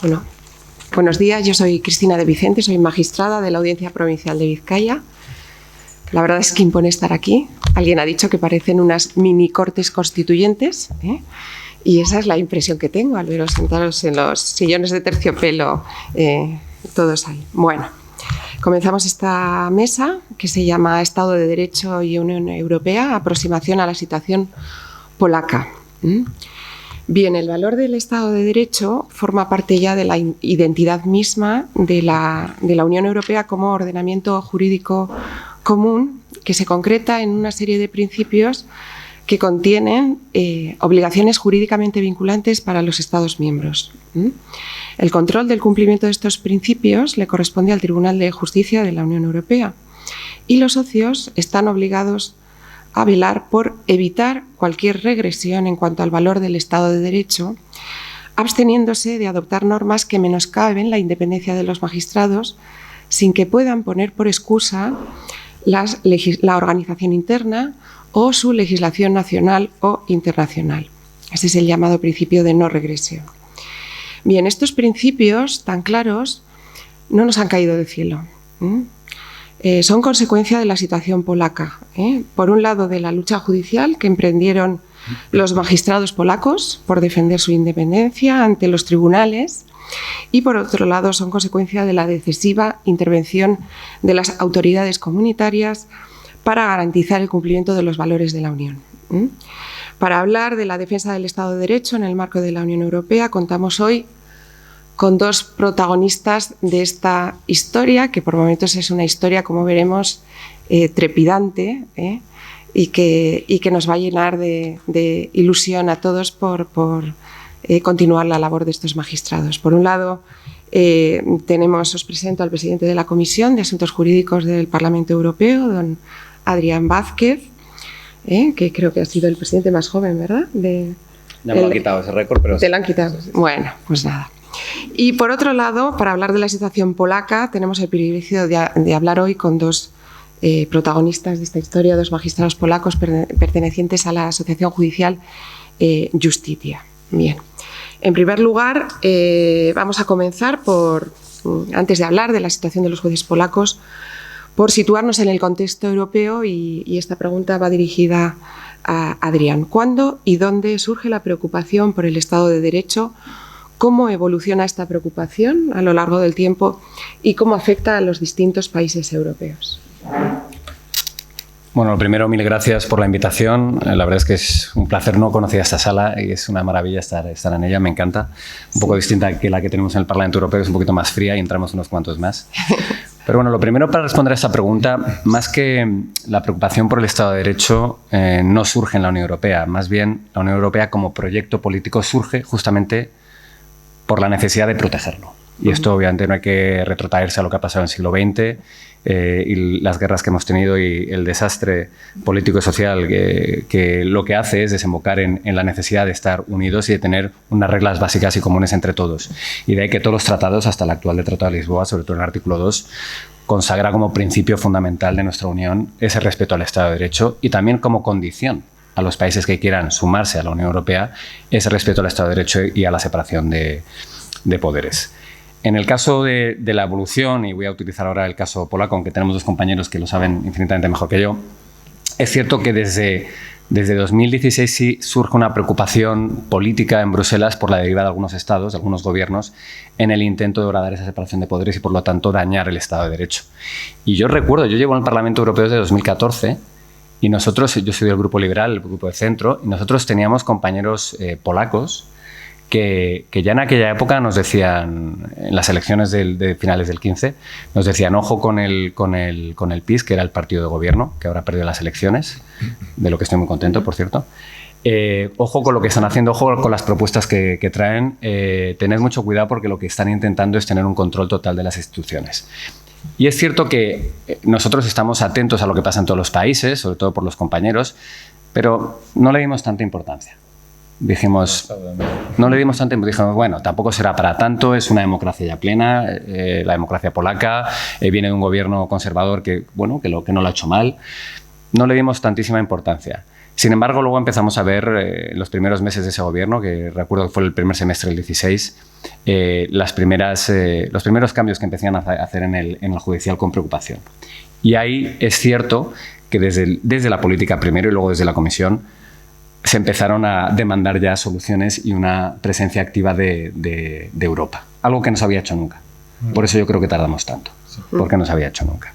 Bueno, buenos días, yo soy Cristina de Vicente, soy magistrada de la Audiencia Provincial de Vizcaya. La verdad es que impone estar aquí. Alguien ha dicho que parecen unas mini cortes constituyentes, y esa es la impresión que tengo al veros sentados en los sillones de terciopelo, todos ahí. Bueno, comenzamos esta mesa que se llama Estado de Derecho y Unión Europea, aproximación a la situación polaca. Bien, el valor del Estado de Derecho forma parte ya de la identidad misma de la Unión Europea como ordenamiento jurídico común que se concreta en una serie de principios que contienen obligaciones jurídicamente vinculantes para los Estados miembros. El control del cumplimiento de estos principios le corresponde al Tribunal de Justicia de la Unión Europea y los socios están obligados a velar por evitar cualquier regresión en cuanto al valor del Estado de Derecho, absteniéndose de adoptar normas que menoscaben la independencia de los magistrados sin que puedan poner por excusa la organización interna o su legislación nacional o internacional. Ese es el llamado principio de no regresión. Bien, estos principios tan claros no nos han caído del cielo. Son consecuencia de la situación polaca. Por un lado, de la lucha judicial que emprendieron los magistrados polacos por defender su independencia ante los tribunales, y por otro lado son consecuencia de la decisiva intervención de las autoridades comunitarias para garantizar el cumplimiento de los valores de la Unión. Para hablar de la defensa del Estado de Derecho en el marco de la Unión Europea, contamos hoy con dos protagonistas de esta historia, que por momentos es una historia, como veremos, trepidante, y que nos va a llenar de ilusión a todos por continuar la labor de estos magistrados. Por un lado, os presento al presidente de la Comisión de Asuntos Jurídicos del Parlamento Europeo, don Adrián Vázquez, que creo que ha sido el presidente más joven, ¿verdad? Ya me lo han quitado ese récord, pero... Te lo han quitado. Bueno, pues nada. Y por otro lado, para hablar de la situación polaca, tenemos el privilegio de hablar hoy con dos protagonistas de esta historia, dos magistrados polacos pertenecientes a la Asociación Judicial Justitia. Bien. En primer lugar, vamos a comenzar antes de hablar de la situación de los jueces polacos, por situarnos en el contexto europeo, y esta pregunta va dirigida a Adrián. ¿Cuándo y dónde surge la preocupación por el Estado de Derecho? ¿Cómo evoluciona esta preocupación a lo largo del tiempo y cómo afecta a los distintos países europeos? Bueno, lo primero, mil gracias por la invitación. La verdad es que es un placer. No conocía esta sala y es una maravilla estar en ella, me encanta. Un poco distinta que la que tenemos en el Parlamento Europeo, es un poquito más fría y entramos unos cuantos más. Pero bueno, lo primero para responder a esta pregunta, más que la preocupación por el Estado de Derecho no surge en la Unión Europea, más bien la Unión Europea como proyecto político surge justamente por la necesidad de protegerlo. Y esto obviamente no hay que retrotraerse a lo que ha pasado en el siglo XX y las guerras que hemos tenido y el desastre político y social que lo que hace es desembocar en la necesidad de estar unidos y de tener unas reglas básicas y comunes entre todos. Y de ahí que todos los tratados, hasta el actual de Tratado de Lisboa, sobre todo en el artículo 2, consagra como principio fundamental de nuestra Unión ese respeto al Estado de Derecho y también como condición a los países que quieran sumarse a la Unión Europea ese respeto al Estado de Derecho y a la separación de poderes. En el caso de la evolución, y voy a utilizar ahora el caso polaco, aunque tenemos dos compañeros que lo saben infinitamente mejor que yo, es cierto que desde 2016 sí surge una preocupación política en Bruselas por la deriva de algunos estados, de algunos gobiernos, en el intento de horadar esa separación de poderes y por lo tanto dañar el Estado de Derecho. Y yo recuerdo, yo llevo en el Parlamento Europeo desde 2014 y nosotros, yo soy del Grupo Liberal, el Grupo de Centro, y nosotros teníamos compañeros polacos que ya en aquella época nos decían, en las elecciones de finales del 15, nos decían, ojo con el PiS, que era el partido de gobierno, que ahora ha perdido las elecciones, de lo que estoy muy contento, por cierto. Ojo con lo que están haciendo, ojo con las propuestas que traen, tened mucho cuidado porque lo que están intentando es tener un control total de las instituciones. Y es cierto que nosotros estamos atentos a lo que pasa en todos los países, sobre todo por los compañeros, pero no le dimos tanta importancia. Dijimos, bueno, tampoco será para tanto, es una democracia ya plena, la democracia polaca, viene de un gobierno conservador que no lo ha hecho mal. No le dimos tantísima importancia. Sin embargo, luego empezamos a ver en los primeros meses de ese gobierno, que recuerdo que fue el primer semestre del 16, los primeros cambios que empezaban a hacer en el judicial con preocupación. Y ahí es cierto que desde la política primero y luego desde la comisión se empezaron a demandar ya soluciones y una presencia activa de Europa, algo que no se había hecho nunca. Por eso yo creo que tardamos tanto, porque no se había hecho nunca.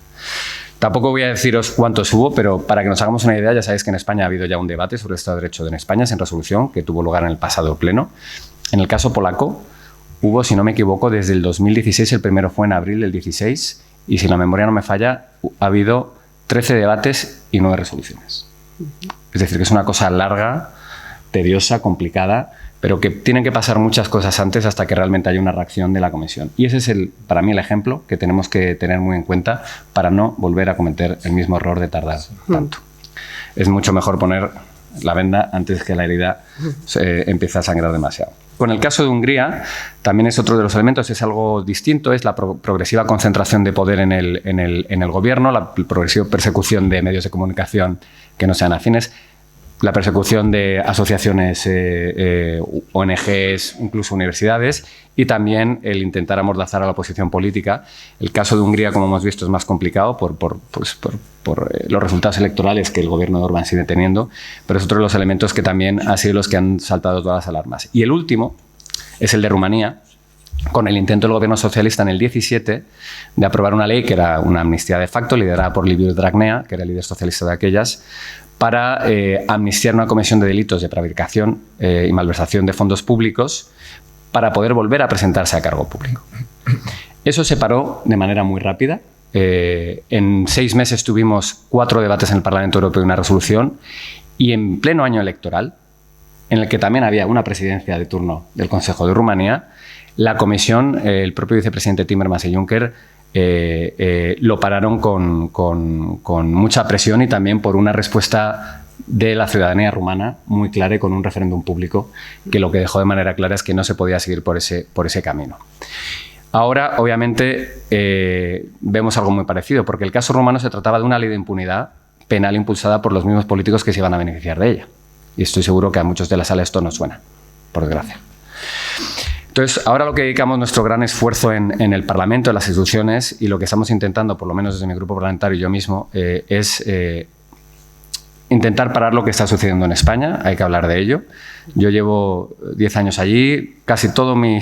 Tampoco voy a deciros cuántos hubo, pero para que nos hagamos una idea, ya sabéis que en España ha habido ya un debate sobre el Estado de Derecho en España, sin resolución, que tuvo lugar en el pasado pleno. En el caso polaco hubo, si no me equivoco, desde el 2016, el primero fue en abril del 16, y si la memoria no me falla, ha habido 13 debates y 9 resoluciones. Es decir, que es una cosa larga, tediosa, complicada, pero que tienen que pasar muchas cosas antes hasta que realmente haya una reacción de la Comisión. Y ese es, para mí, el ejemplo que tenemos que tener muy en cuenta para no volver a cometer el mismo error de tardar tanto. Es mucho mejor poner la venda antes que la herida empiece a sangrar demasiado. Con el caso de Hungría, también es otro de los elementos, es algo distinto, es la progresiva concentración de poder en el gobierno, la progresiva persecución de medios de comunicación que no sean afines, la persecución de asociaciones, ONGs, incluso universidades, y también el intentar amordazar a la oposición política. El caso de Hungría, como hemos visto, es más complicado por los resultados electorales que el gobierno de Orbán sigue teniendo, pero es otro de los elementos que también han sido los que han saltado todas las alarmas. Y el último es el de Rumanía, con el intento del gobierno socialista en el 17 de aprobar una ley que era una amnistía de facto, liderada por Liviu Dragnea, que era el líder socialista de aquellas, para amnistiar una comisión de delitos de prevaricación y malversación de fondos públicos para poder volver a presentarse a cargo público. Eso se paró de manera muy rápida. En 6 meses tuvimos 4 debates en el Parlamento Europeo y una resolución, y en pleno año electoral, en el que también había una presidencia de turno del Consejo de Rumanía, la Comisión, el propio vicepresidente Timmermans y Juncker, lo pararon con mucha presión y también por una respuesta de la ciudadanía rumana muy clara y con un referéndum público que lo que dejó de manera clara es que no se podía seguir por ese camino. Ahora, obviamente, vemos algo muy parecido, porque el caso rumano se trataba de una ley de impunidad penal impulsada por los mismos políticos que se iban a beneficiar de ella. Y estoy seguro que a muchos de la sala esto no suena, por desgracia. Entonces, ahora lo que dedicamos nuestro gran esfuerzo en el Parlamento, en las instituciones, y lo que estamos intentando, por lo menos desde mi grupo parlamentario y yo mismo, es intentar parar lo que está sucediendo en España. Hay que hablar de ello. Yo llevo 10 años allí, casi todo mi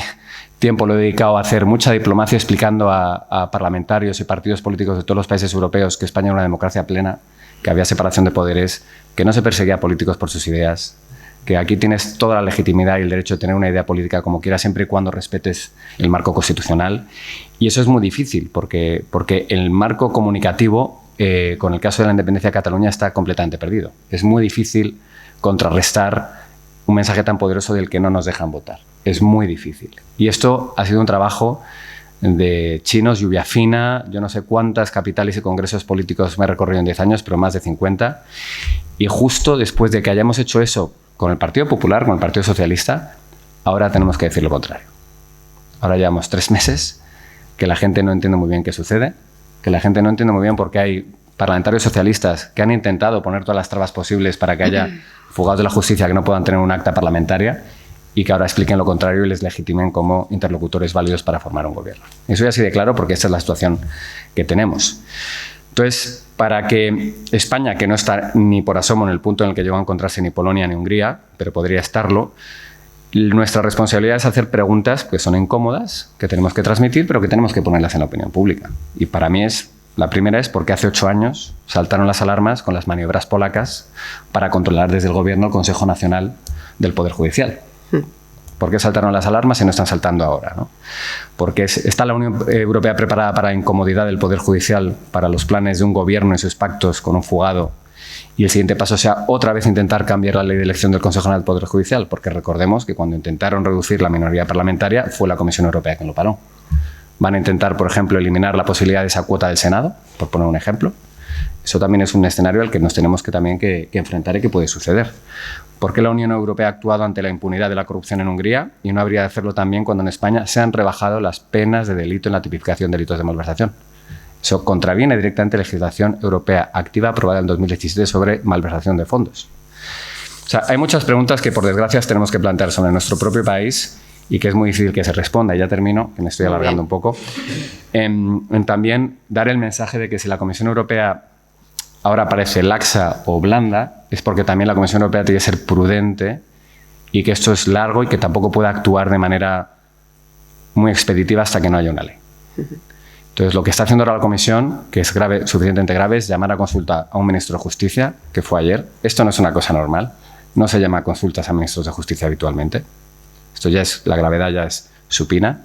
tiempo lo he dedicado a hacer mucha diplomacia explicando a parlamentarios y partidos políticos de todos los países europeos que España era una democracia plena, que había separación de poderes, que no se perseguía a políticos por sus ideas, que aquí tienes toda la legitimidad y el derecho de tener una idea política como quieras, siempre y cuando respetes el marco constitucional. Y eso es muy difícil, porque el marco comunicativo, con el caso de la independencia de Cataluña, está completamente perdido. Es muy difícil contrarrestar un mensaje tan poderoso del que no nos dejan votar. Es muy difícil. Y esto ha sido un trabajo de chinos, lluvia fina, yo no sé cuántas capitales y congresos políticos me he recorrido en 10 años, pero más de 50. Y justo después de que hayamos hecho eso con el Partido Popular, con el Partido Socialista, ahora tenemos que decir lo contrario. Ahora llevamos 3 meses que la gente no entiende muy bien qué sucede, que la gente no entiende muy bien por qué hay parlamentarios socialistas que han intentado poner todas las trabas posibles para que haya fugados de la justicia que no puedan tener un acta parlamentaria y que ahora expliquen lo contrario y les legitimen como interlocutores válidos para formar un gobierno. Eso ya así de claro, porque esta es la situación que tenemos. Entonces, para que España, que no está ni por asomo en el punto en el que llegó a encontrarse ni Polonia ni Hungría, pero podría estarlo, nuestra responsabilidad es hacer preguntas que son incómodas, que tenemos que transmitir, pero que tenemos que ponerlas en la opinión pública. Y para mí la primera es porque hace 8 años saltaron las alarmas con las maniobras polacas para controlar desde el gobierno el Consejo Nacional del Poder Judicial. ¿Por qué saltaron las alarmas y no están saltando ahora, ¿no? Porque está la Unión Europea preparada para la incomodidad del Poder Judicial, para los planes de un gobierno y sus pactos con un fugado, y el siguiente paso sea otra vez intentar cambiar la ley de elección del Consejo Nacional del Poder Judicial, porque recordemos que cuando intentaron reducir la minoría parlamentaria fue la Comisión Europea quien lo paró. Van a intentar, por ejemplo, eliminar la posibilidad de esa cuota del Senado, por poner un ejemplo. Eso también es un escenario al que nos tenemos que enfrentar y que puede suceder. ¿Por qué la Unión Europea ha actuado ante la impunidad de la corrupción en Hungría y no habría de hacerlo también cuando en España se han rebajado las penas de delito en la tipificación de delitos de malversación? Eso contraviene directamente la legislación europea activa aprobada en 2017 sobre malversación de fondos. O sea, hay muchas preguntas que por desgracia tenemos que plantear sobre nuestro propio país y que es muy difícil que se responda. Y ya termino, que me estoy alargando un poco. En también dar el mensaje de que si la Comisión Europea ahora parece laxa o blanda, es porque también la Comisión Europea tiene que ser prudente y que esto es largo y que tampoco puede actuar de manera muy expeditiva hasta que no haya una ley. Entonces, lo que está haciendo ahora la Comisión, que es grave, suficientemente grave, es llamar a consulta a un ministro de Justicia, que fue ayer. Esto no es una cosa normal. No se llama consultas a ministros de Justicia habitualmente. Esto ya es, la gravedad ya es supina.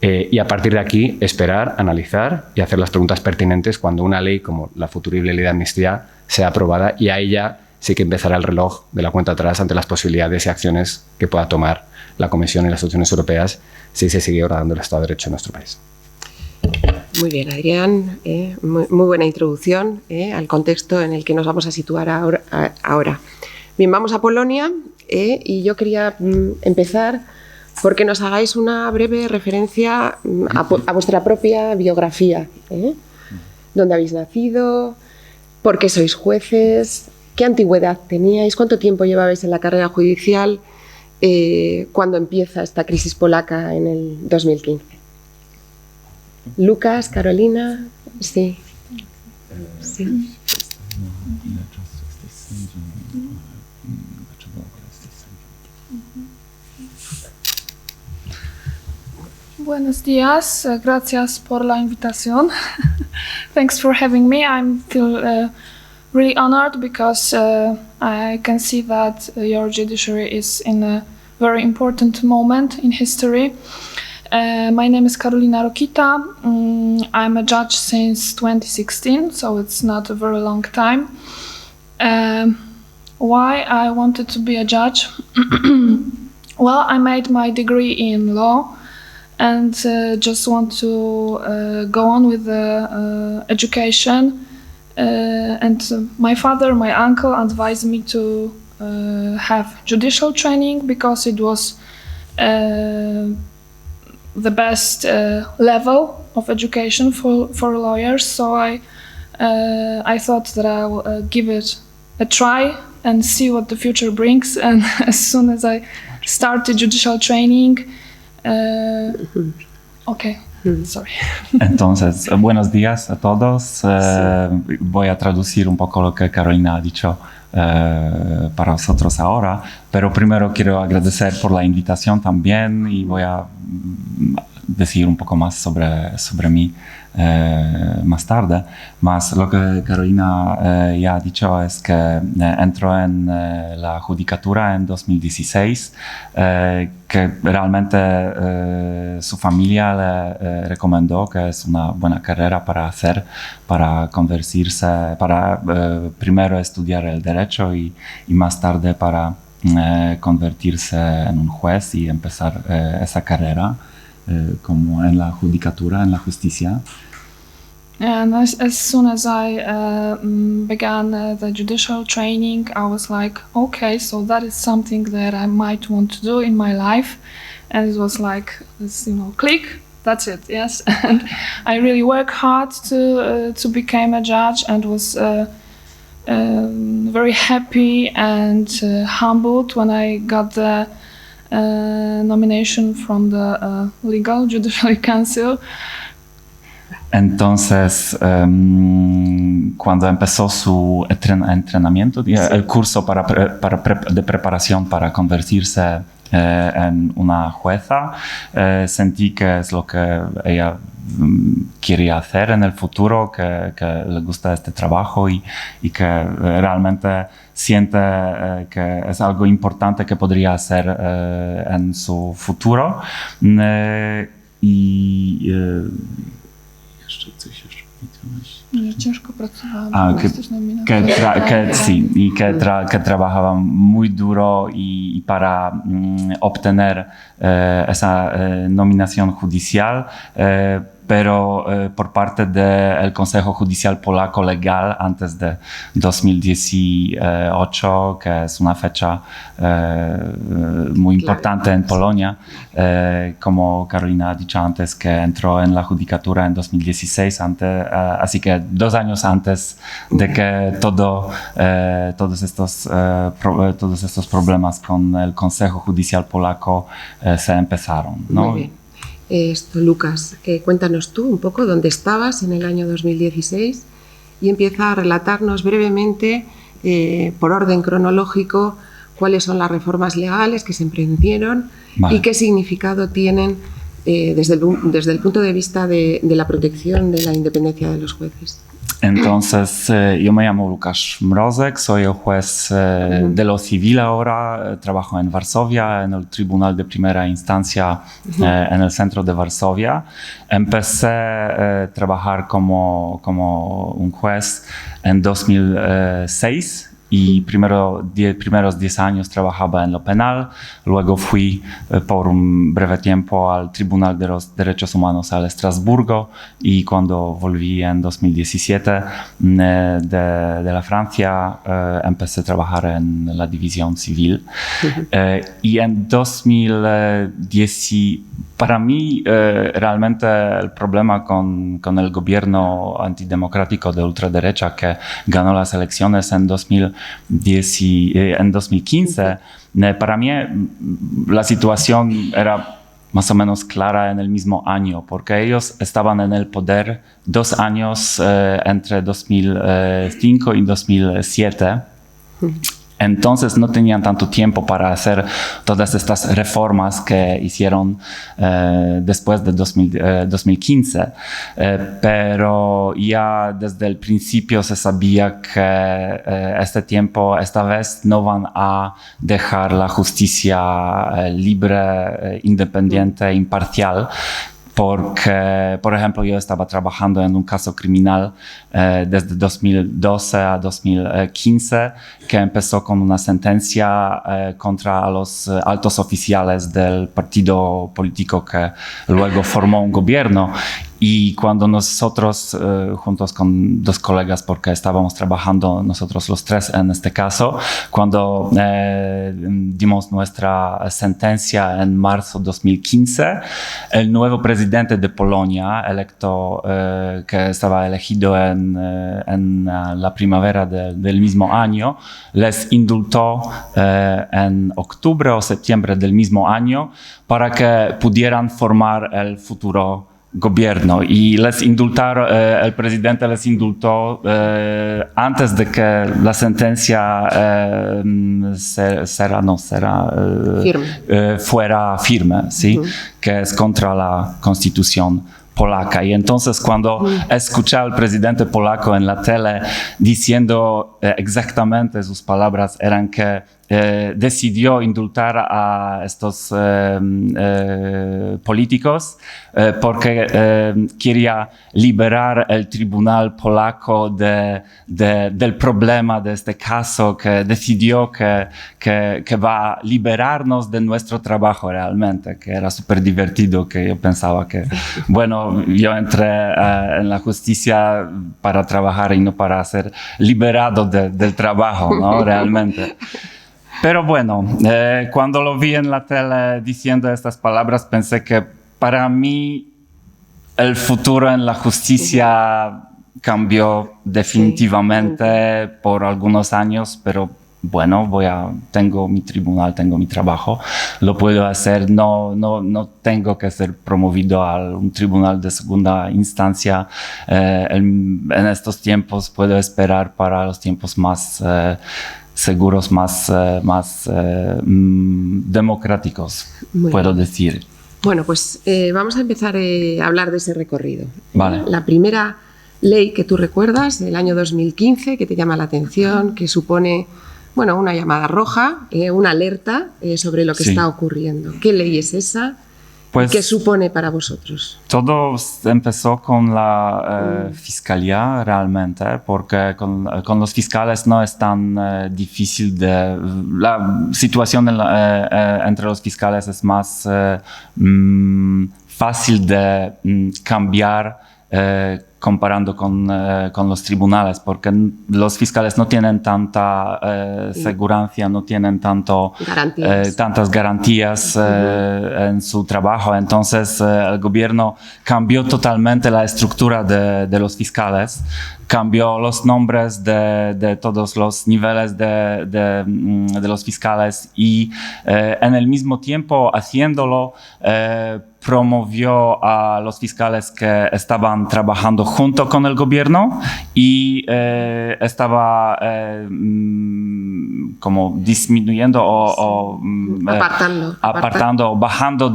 Y a partir de aquí, esperar, analizar y hacer las preguntas pertinentes cuando una ley como la futurible ley de amnistía sea aprobada, y ahí ya sí que empezará el reloj de la cuenta atrás ante las posibilidades y acciones que pueda tomar la Comisión y las instituciones europeas si se sigue ordenando el Estado de Derecho en nuestro país. Muy bien, Adrián. Muy buena introducción al contexto en el que nos vamos a situar ahora. Bien, vamos a Polonia y yo quería empezar porque nos hagáis una breve referencia a vuestra propia biografía. ¿Dónde habéis nacido? ¿Por qué sois jueces? ¿Qué antigüedad teníais? ¿Cuánto tiempo llevabais en la carrera judicial cuando empieza esta crisis polaca en el 2015? Lucas, Carolina, sí. Sí. Buenos días, gracias por la invitación. Thanks for having me. I feel really honored because I can see that your judiciary is in a very important moment in history. My name is Karolina Rokita. I'm a judge since 2016, so it's not a very long time. Why I wanted to be a judge? Well, I made my degree in law and just want to go on with the education. And my father, my uncle advised me to have judicial training because it was the best level of education for lawyers. So I thought that I'll give it a try and see what the future brings. And as soon as I started judicial training, okay. Sorry. Entonces, buenos días a todos. Voy a traducir un poco lo que Carolina ha dicho para vosotros ahora, pero primero quiero agradecer por la invitación también y voy a decir un poco más sobre mí más tarde. Más lo que Carolina ya ha dicho es que entró en la judicatura en 2016, que realmente su familia le recomendó que es una buena carrera para hacer, para convertirse, para primero estudiar el derecho y más tarde para convertirse en un juez y empezar esa carrera como en la judicatura, en la justicia. And as soon as I began the judicial training, I was like, okay, so that is something that I might want to do in my life. And it was like, this, click, that's it, yes. And I really worked hard to become a judge and was very happy and humbled when I got the nomination from the Legal Judiciary Council. Entonces, cuando empezó su entrenamiento, el curso de preparación para convertirse en una jueza, sentí que es lo que ella quería hacer en el futuro, que le gusta este trabajo y que realmente siente que es algo importante que podría hacer en su futuro. Ciężko pracowałam. Que trabajaba muy duro y para obtener esa nominación judicial pero por parte del Consejo Judicial Polaco Legal antes de 2018, que es una fecha muy importante en Polonia, como Carolina ha dicho antes, que entró en la judicatura en 2016, así que 2 años antes de que todos estos problemas con el Consejo Judicial Polaco se empezaron, ¿no? Muy bien. Lucas, cuéntanos tú un poco dónde estabas en el año 2016 y empieza a relatarnos brevemente, por orden cronológico, cuáles son las reformas legales que se emprendieron y qué significado tienen desde el punto de vista de la protección de la independencia de los jueces. Entonces, yo me llamo Łukasz Mrozek, soy el juez de lo civil ahora, trabajo en Varsovia, en el Tribunal de Primera Instancia en el centro de Varsovia. Empecé a trabajar como un juez en 2006. Y primeros 10 años trabajaba en lo penal, luego fui por un breve tiempo al Tribunal de los Derechos Humanos al Estrasburgo y cuando volví en 2017 de la Francia empecé a trabajar en la división civil. Y en 2010, para mí realmente el problema con el gobierno antidemocrático de ultraderecha que ganó las elecciones en 2015, para mí la situación era más o menos clara en el mismo año, porque ellos estaban en el poder 2 años entre 2005 y 2007. Entonces no tenían tanto tiempo para hacer todas estas reformas que hicieron después de 2015, pero ya desde el principio se sabía que esta vez no van a dejar la justicia libre, independiente, imparcial. Porque, por ejemplo, yo estaba trabajando en un caso criminal desde 2012 a 2015 que empezó con una sentencia contra los altos oficiales del partido político que luego formó un gobierno. Y cuando nosotros, juntos con 2 colegas, porque estábamos trabajando nosotros los 3 en este caso, cuando dimos nuestra sentencia en marzo de 2015, el nuevo presidente de Polonia, electo, que estaba elegido en la primavera del mismo año, les indultó en octubre o septiembre del mismo año para que pudieran formar el futuro gobierno y el presidente les indultó antes de que la sentencia fuera firme, ¿sí? Que es contra la Constitución polaca. Y entonces cuando escuché al presidente polaco en la tele diciendo exactamente sus palabras eran que decidió indultar a estos políticos porque quería liberar el tribunal polaco del problema de este caso, que decidió que va a liberarnos de nuestro trabajo realmente, que era súper divertido, que yo pensaba que, bueno, yo entré en la justicia para trabajar y no para ser liberado del trabajo, ¿no? Realmente. Pero bueno, cuando lo vi en la tele diciendo estas palabras, pensé que para mí el futuro en la justicia cambió definitivamente por algunos años, pero bueno, tengo mi tribunal, tengo mi trabajo, lo puedo hacer, no tengo que ser promovido a un tribunal de segunda instancia. En estos tiempos puedo esperar para los tiempos más seguros, más democráticos, puedo decir. Bueno, pues vamos a empezar a hablar de ese recorrido. Vale. La primera ley que tú recuerdas del año 2015, que te llama la atención, que supone, bueno, una llamada roja, una alerta sobre lo que está ocurriendo. ¿Qué ley es esa? Pues, ¿qué supone para vosotros? Todo empezó con la fiscalía realmente, porque con los fiscales no es tan difícil la situación entre los fiscales es más fácil de cambiar comparando con los tribunales, porque los fiscales no tienen tanta seguridad, no tienen tantas garantías en su trabajo. Entonces el gobierno cambió totalmente la estructura de los fiscales, cambió los nombres de todos los niveles de los fiscales y en el mismo tiempo haciéndolo promovió a los fiscales que estaban trabajando junto con el gobierno y estaba como disminuyendo o apartando, bajando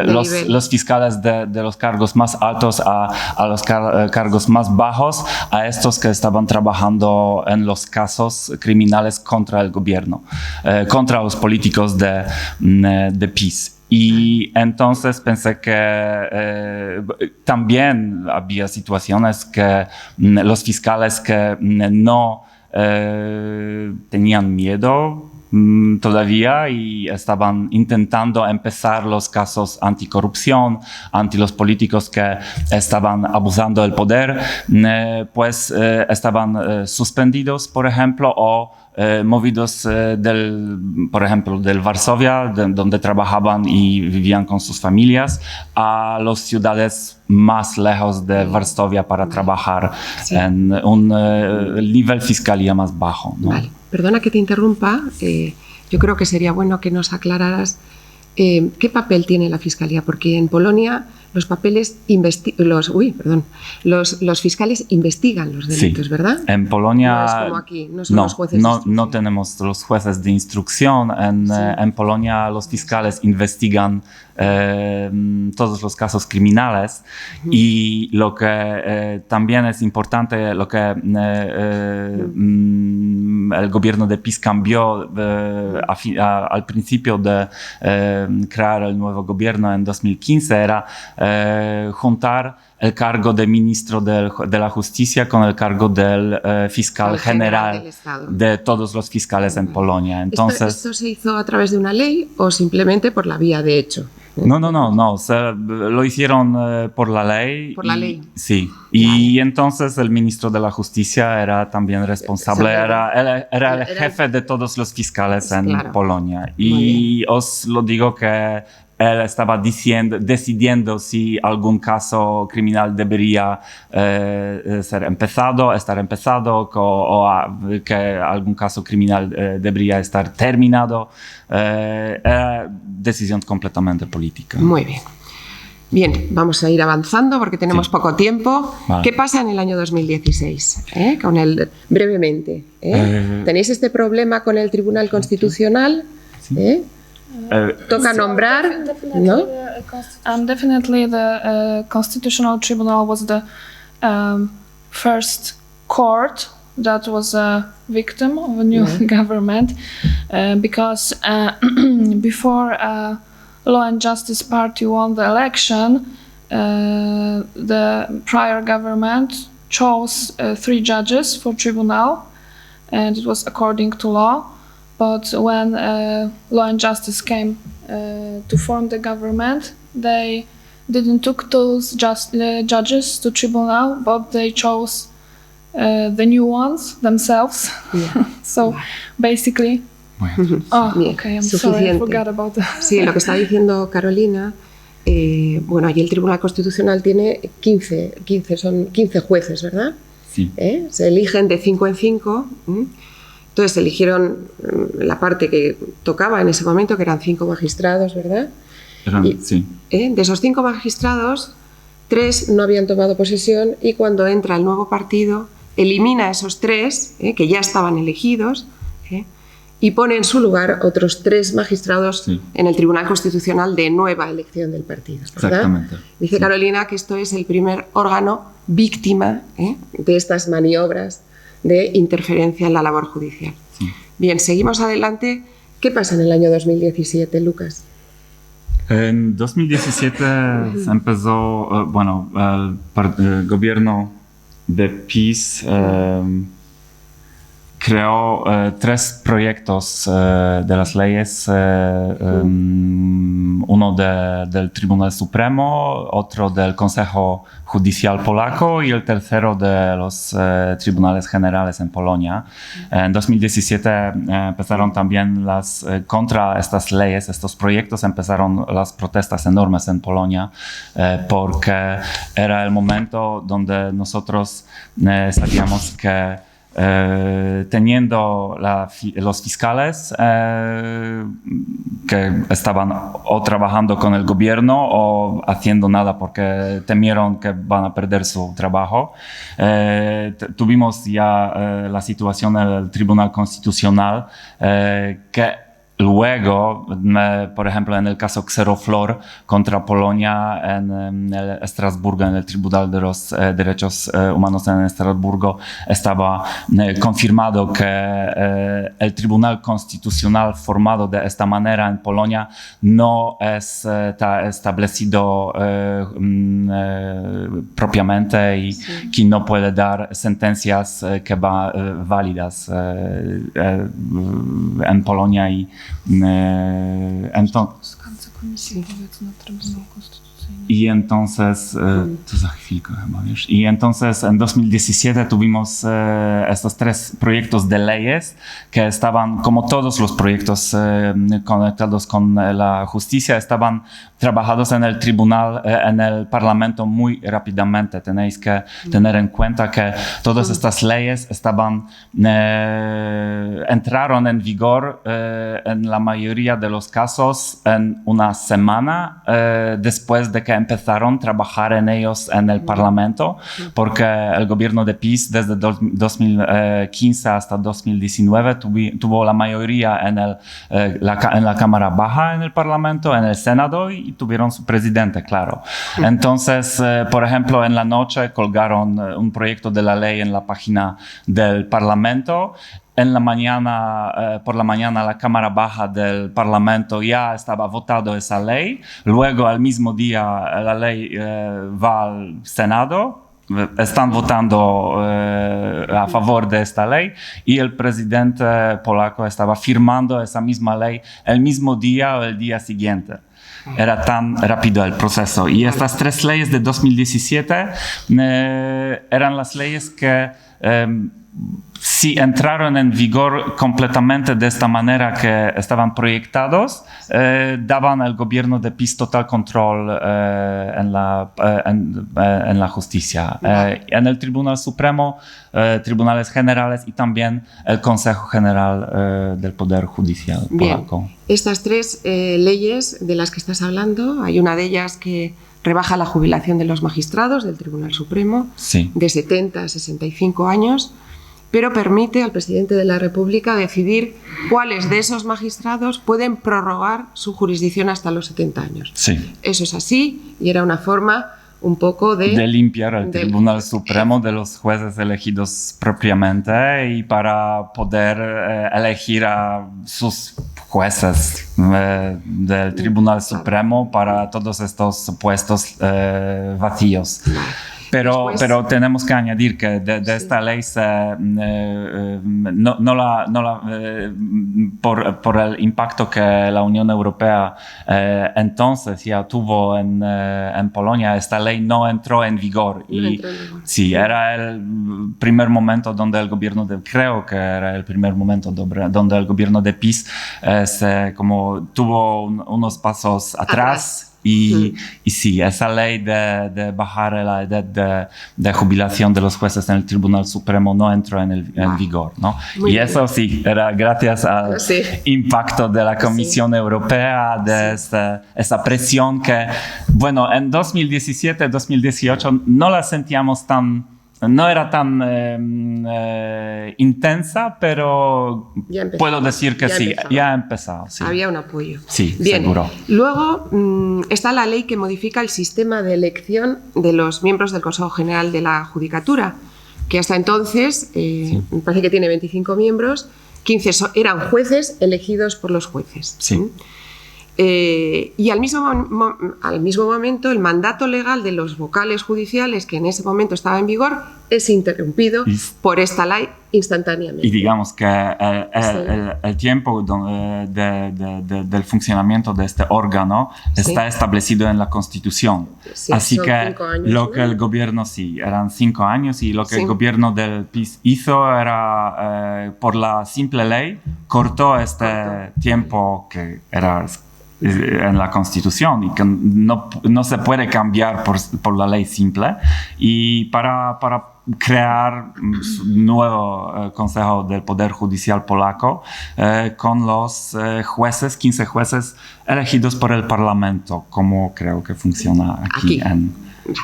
los fiscales de los cargos más altos a los cargos más bajos, a estos que estaban trabajando en los casos criminales contra el gobierno, contra los políticos de PiS. Y entonces pensé que también había situaciones que los fiscales que no tenían miedo todavía y estaban intentando empezar los casos anticorrupción, anti los políticos que estaban abusando del poder, pues estaban suspendidos, por ejemplo, o movidos por ejemplo, del Varsovia, donde trabajaban y vivían con sus familias, a las ciudades más lejos de Varsovia para trabajar en un nivel fiscalía más bajo, ¿no? Vale. Perdona que te interrumpa, yo creo que sería bueno que nos aclararas qué papel tiene la Fiscalía, porque en Polonia los fiscales investigan los delitos, ¿verdad? En Polonia no es como aquí, no son los jueces de instrucción. No tenemos los jueces de instrucción. En Polonia los fiscales investigan todos los casos criminales y lo que también es importante, lo que el gobierno de PiS cambió al principio de crear el nuevo gobierno en 2015 era juntar el cargo de ministro de la Justicia con el cargo del fiscal general de todos los fiscales en Polonia. Entonces, ¿Esto se hizo a través de una ley o simplemente por la vía de hecho? No. Lo hicieron por la ley. Por la ley. Sí. Y entonces el ministro de la Justicia era también responsable, era el jefe de todos los fiscales en Polonia. Y os lo digo que él estaba decidiendo si algún caso criminal debería estar empezado o que algún caso criminal debería estar terminado. Era decisión completamente política. Muy bien. Bien, vamos a ir avanzando porque tenemos poco tiempo. Vale. ¿Qué pasa en el año 2016? Brevemente. ¿Tenéis este problema con el Tribunal Constitucional? Sí. Toca nombrar, ¿no? Definitely the Constitutional Tribunal was the first court that was a victim of a new government because before Law and Justice Party won the election, the prior government chose 3 judges for tribunal, and it was according to law. But when Law and Justice came to form the government, they didn't took those judges to tribunal, but they chose the new ones themselves. Yeah. So basically... I'm sorry, I forgot about that. Sí, lo que está diciendo Carolina, allí el Tribunal Constitucional tiene 15 jueces, ¿verdad? Sí. Se eligen de 5 en 5. Entonces eligieron la parte que tocaba en ese momento, que eran 5 magistrados, ¿verdad? Sí. De esos 5 magistrados, 3 no habían tomado posesión y cuando entra el nuevo partido, elimina a esos 3 que ya estaban elegidos y pone en su lugar otros 3 magistrados en el Tribunal Constitucional de nueva elección del partido, ¿verdad? Exactamente. Dice Carolina que esto es el primer órgano víctima de estas maniobras de interferencia en la labor judicial. Sí. Bien, seguimos adelante. ¿Qué pasa en el año 2017, Lucas? En 2017 se empezó, el gobierno de PiS creó 3 proyectos de las leyes, uno del Tribunal Supremo, otro del Consejo Judicial Polaco y el tercero de los Tribunales Generales en Polonia. En 2017 empezaron también contra estas leyes, estos proyectos, empezaron las protestas enormes en Polonia porque era el momento donde nosotros sabíamos que teniendo los fiscales que estaban o trabajando con el gobierno o haciendo nada porque temieron que van a perder su trabajo. Tuvimos ya la situación en el Tribunal Constitucional que luego, por ejemplo, en el caso Xeroflor contra Polonia en el Estrasburgo, en el Tribunal de los Derechos Humanos en Estrasburgo, estaba confirmado que el Tribunal Constitucional formado de esta manera en Polonia no está establecido propiamente y que no puede dar sentencias que van válidas en Polonia y entonces en 2017 tuvimos estos 3 proyectos de leyes que estaban, como todos los proyectos conectados con la justicia, estaban trabajados en el tribunal, en el parlamento muy rápidamente. Tenéis que tener en cuenta que todas estas leyes entraron en vigor en la mayoría de los casos en una semana después de que empezaron a trabajar en ellos en el Parlamento, porque el gobierno de PiS desde 2015 hasta 2019 tuvo la mayoría en la Cámara Baja en el Parlamento, en el Senado, y tuvieron su presidente, claro. Entonces, por ejemplo, en la noche colgaron un proyecto de la ley en la página del Parlamento. En la mañana, por la mañana, la Cámara Baja del Parlamento ya estaba votado esa ley. Luego, al mismo día, la ley va al Senado. Están votando a favor de esta ley y el presidente polaco estaba firmando esa misma ley el mismo día o el día siguiente. Era tan rápido el proceso. Y estas 3 leyes de 2017 eran las leyes que si entraron en vigor completamente de esta manera que estaban proyectados, daban al gobierno de PiS total control en la justicia. En el Tribunal Supremo, Tribunales Generales y también el Consejo General del Poder Judicial polaco. Bien. Estas 3 leyes de las que estás hablando, hay una de ellas que rebaja la jubilación de los magistrados del Tribunal Supremo de 70 a 65 años, pero permite al presidente de la República decidir cuáles de esos magistrados pueden prorrogar su jurisdicción hasta los 70 años. Sí. Eso es así y era una forma un poco de limpiar el Tribunal Supremo de los jueces elegidos propiamente y para poder elegir a sus jueces del Tribunal Supremo para todos estos puestos vacíos. Pero tenemos que añadir que de esta ley por el impacto que la Unión Europea entonces ya tuvo en Polonia, esta ley no entró en vigor. Sí, era el primer momento donde el gobierno donde el gobierno de PiS como tuvo unos pasos atrás. Y sí, esa ley de bajar la edad de jubilación de los jueces en el Tribunal Supremo no entró en vigor, ¿no? Y eso sí, era gracias al impacto de la Comisión Europea, de esa presión que, bueno, en 2017, 2018 no la sentíamos no era tan intensa, pero puedo decir que ya ha empezado. Sí. Había un apoyo. Sí, bien. Seguro. Luego está la ley que modifica el sistema de elección de los miembros del Consejo General de la Judicatura, que hasta entonces, me parece que tiene 25 miembros, 15 eran jueces elegidos por los jueces. Sí. Y al mismo momento el mandato legal de los vocales judiciales que en ese momento estaba en vigor es interrumpido por esta ley instantáneamente. Y digamos que el tiempo del funcionamiento de este órgano está establecido en la Constitución. Sí, así que 5 años, lo ¿no? que el gobierno, eran 5 años, y lo que el gobierno del PiS hizo era, por la simple ley, cortó este tiempo que era en la Constitución y que no se puede cambiar por la ley simple, y para crear un nuevo Consejo del Poder Judicial polaco con los jueces, 15 jueces elegidos por el Parlamento, como creo que funciona aquí. En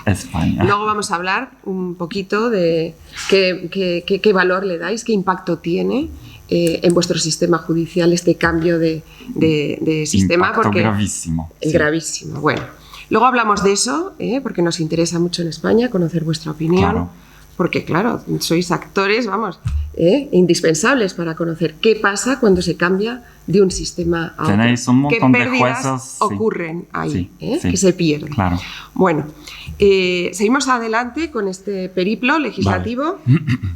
España. Luego vamos a hablar un poquito de qué valor le dais, qué impacto tiene en vuestro sistema judicial este cambio de sistema. Impacto porque gravísimo. Gravísimo. Bueno, luego hablamos de eso, porque nos interesa mucho en España conocer vuestra opinión. Claro. Porque, claro, sois actores, indispensables para conocer qué pasa cuando se cambia de un sistema a otro. Tenéis un montón ¿Qué de pérdidas jueces ocurren ahí, sí, que se pierden? Claro. Bueno, seguimos adelante con este periplo legislativo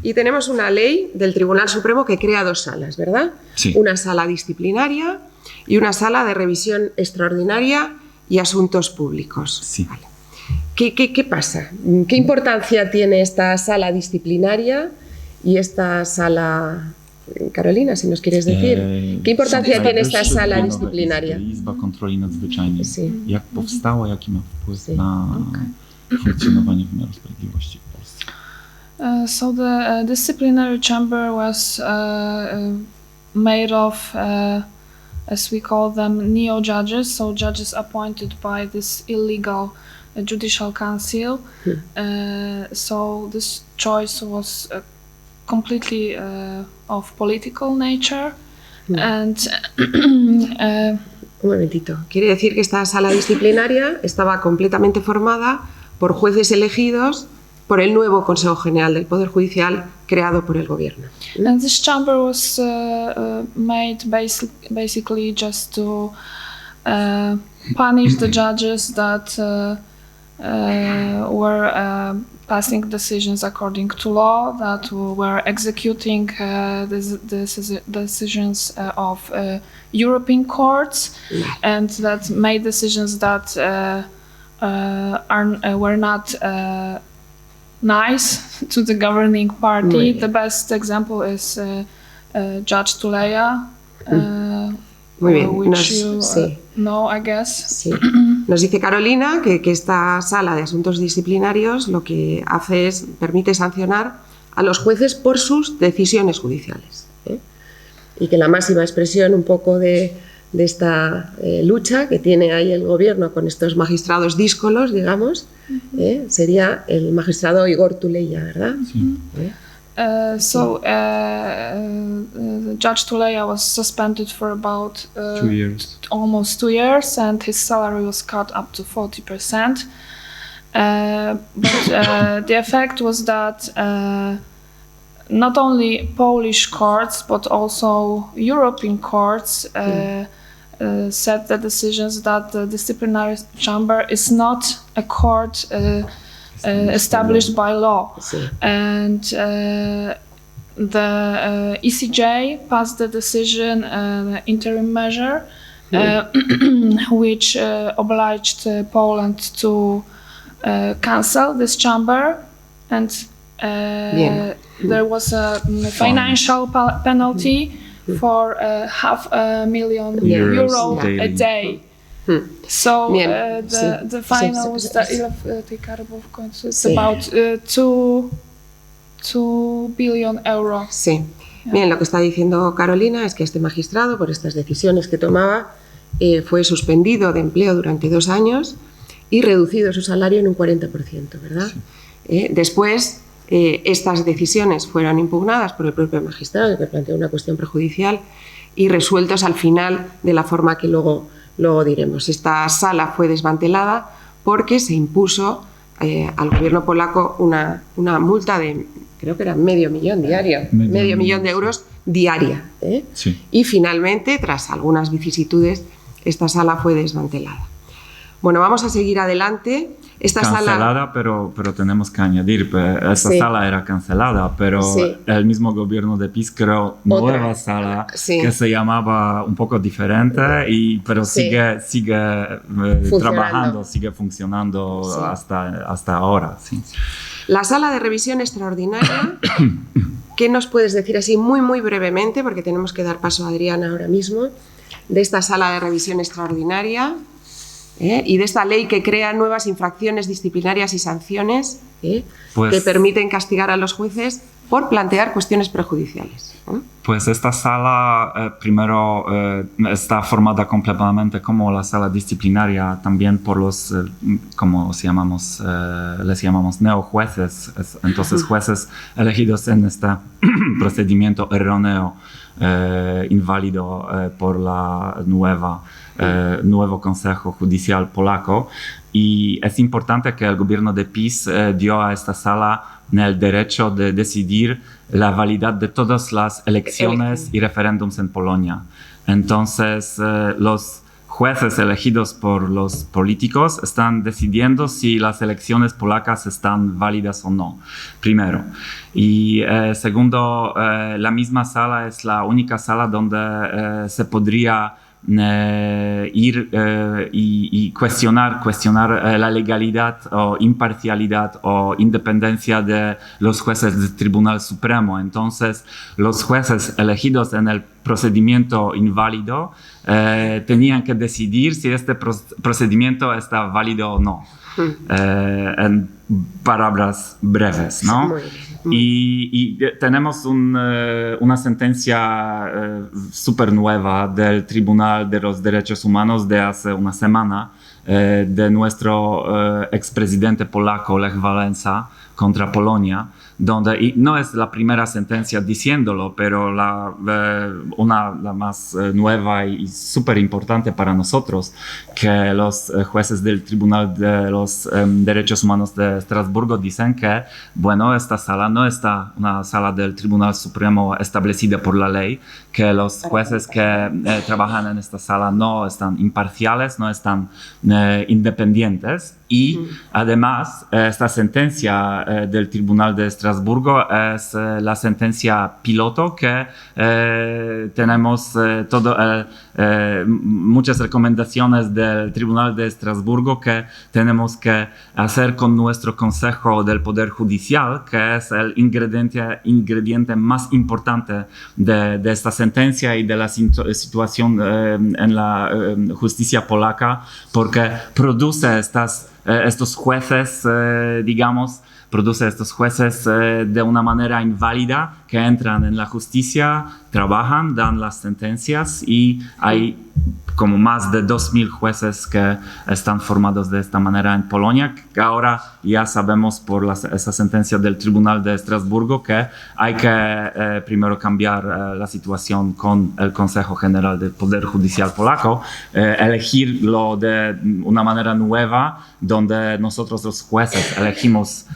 y tenemos una ley del Tribunal Supremo que crea 2 salas, ¿verdad? Sí. Una sala disciplinaria y una sala de revisión extraordinaria y asuntos públicos. Sí. Vale. ¿Qué pasa? ¿Qué importancia tiene esta sala disciplinaria y esta sala... Carolina, si nos quieres decir, ¿qué importancia tiene esta sala disciplinaria? Izba Kontroli Nadzwyczajnej. Sí. Jak powstała, jaki ma wpływ na funkcjonowanie wymiaru sprawiedliwości w Polsce? So the disciplinary chamber was made of, as we call them, neo-judges, so judges appointed by this illegal judicial council. So this choice was completely of political nature. And un momentito. Quiere decir que esta sala disciplinaria estaba completamente formada por jueces elegidos por el nuevo Consejo General del Poder Judicial creado por el gobierno. And this chamber was made basically just to punish the judges that were passing decisions according to law, that were executing the decisions of European courts, and that made decisions that were not nice to the governing party. The best example is Judge Tuleya, Muy bien. which you know, I guess. Sí. Nos dice Carolina que esta sala de asuntos disciplinarios lo que hace es permite sancionar a los jueces por sus decisiones judiciales, y que la máxima expresión un poco de esta lucha que tiene ahí el gobierno con estos magistrados díscolos, digamos, sería el magistrado Igor Tuleya, ¿verdad? Sí. Judge Tuleya was suspended for about 2 years. almost 2 years, and his salary was cut up to 40%. But the effect was that not only Polish courts but also European courts said the decisions that the disciplinary chamber is not a court established by law. And the ECJ passed the decision, interim measure, which obliged Poland to cancel this chamber, and there was a financial penalty for €500,000 a day. So the final was it's about €2 billion. Sí. Bien, lo que está diciendo Carolina es que este magistrado, por estas decisiones que tomaba, fue suspendido de empleo durante 2 años y reducido su salario en un 40%, ¿verdad? Sí. Después, estas decisiones fueron impugnadas por el propio magistrado, que planteó una cuestión prejudicial, y resueltos al final de la forma que luego diremos. Esta sala fue desmantelada porque se impuso al gobierno polaco una multa de, creo que era medio millón de euros diaria. Sí. Y finalmente, tras algunas vicisitudes, esta sala fue desmantelada. Bueno, vamos a seguir adelante. Esta cancelada, sala... pero tenemos que añadir, esta sala era cancelada, pero el mismo gobierno de PiS creó nueva sala que se llamaba un poco diferente, pero sigue trabajando, sigue funcionando hasta ahora. Sí. La sala de revisión extraordinaria, ¿qué nos puedes decir así muy, muy brevemente? Porque tenemos que dar paso a Adriana ahora mismo, de esta sala de revisión extraordinaria. Y de esta ley que crea nuevas infracciones disciplinarias y sanciones que permiten castigar a los jueces por plantear cuestiones prejudiciales. Pues esta sala primero está formada completamente como la sala disciplinaria también por los, como les llamamos neojueces, entonces jueces elegidos en este procedimiento erróneo, inválido por la nuevo Consejo Judicial polaco, y es importante que el gobierno de PiS dio a esta sala el derecho de decidir la validad de todas las elecciones y referéndums en Polonia. Entonces, los jueces elegidos por los políticos están decidiendo si las elecciones polacas están válidas o no, primero. Y segundo, la misma sala es la única sala donde se podría ir y cuestionar la legalidad o imparcialidad o independencia de los jueces del Tribunal Supremo. Entonces, los jueces elegidos en el procedimiento inválido tenían que decidir si este procedimiento está válido o no. En palabras breves, ¿no? Y tenemos una sentencia súper nueva del Tribunal de los Derechos Humanos de hace una semana de nuestro expresidente polaco Lech Wałęsa contra Polonia, donde, y no es la primera sentencia diciéndolo, pero la más nueva y súper importante para nosotros, que los jueces del Tribunal de los Derechos Humanos de Estrasburgo dicen que, bueno, esta sala no está una sala del Tribunal Supremo establecida por la ley, que los jueces que trabajan en esta sala no están imparciales, no están independientes, y además esta sentencia del Tribunal de Estrasburgo es la sentencia piloto que tenemos muchas recomendaciones del Tribunal de Estrasburgo que tenemos que hacer con nuestro Consejo del Poder Judicial, que es el ingrediente más importante de esta sentencia y de la situación en la justicia polaca, porque produce estos jueces, de una manera inválida que entran en la justicia, trabajan, dan las sentencias, y hay como más de 2.000 jueces que están formados de esta manera en Polonia, que ahora ya sabemos por esa sentencia del Tribunal de Estrasburgo que hay que primero cambiar la situación con el Consejo General del Poder Judicial polaco, elegirlo de una manera nueva, donde nosotros los jueces elegimos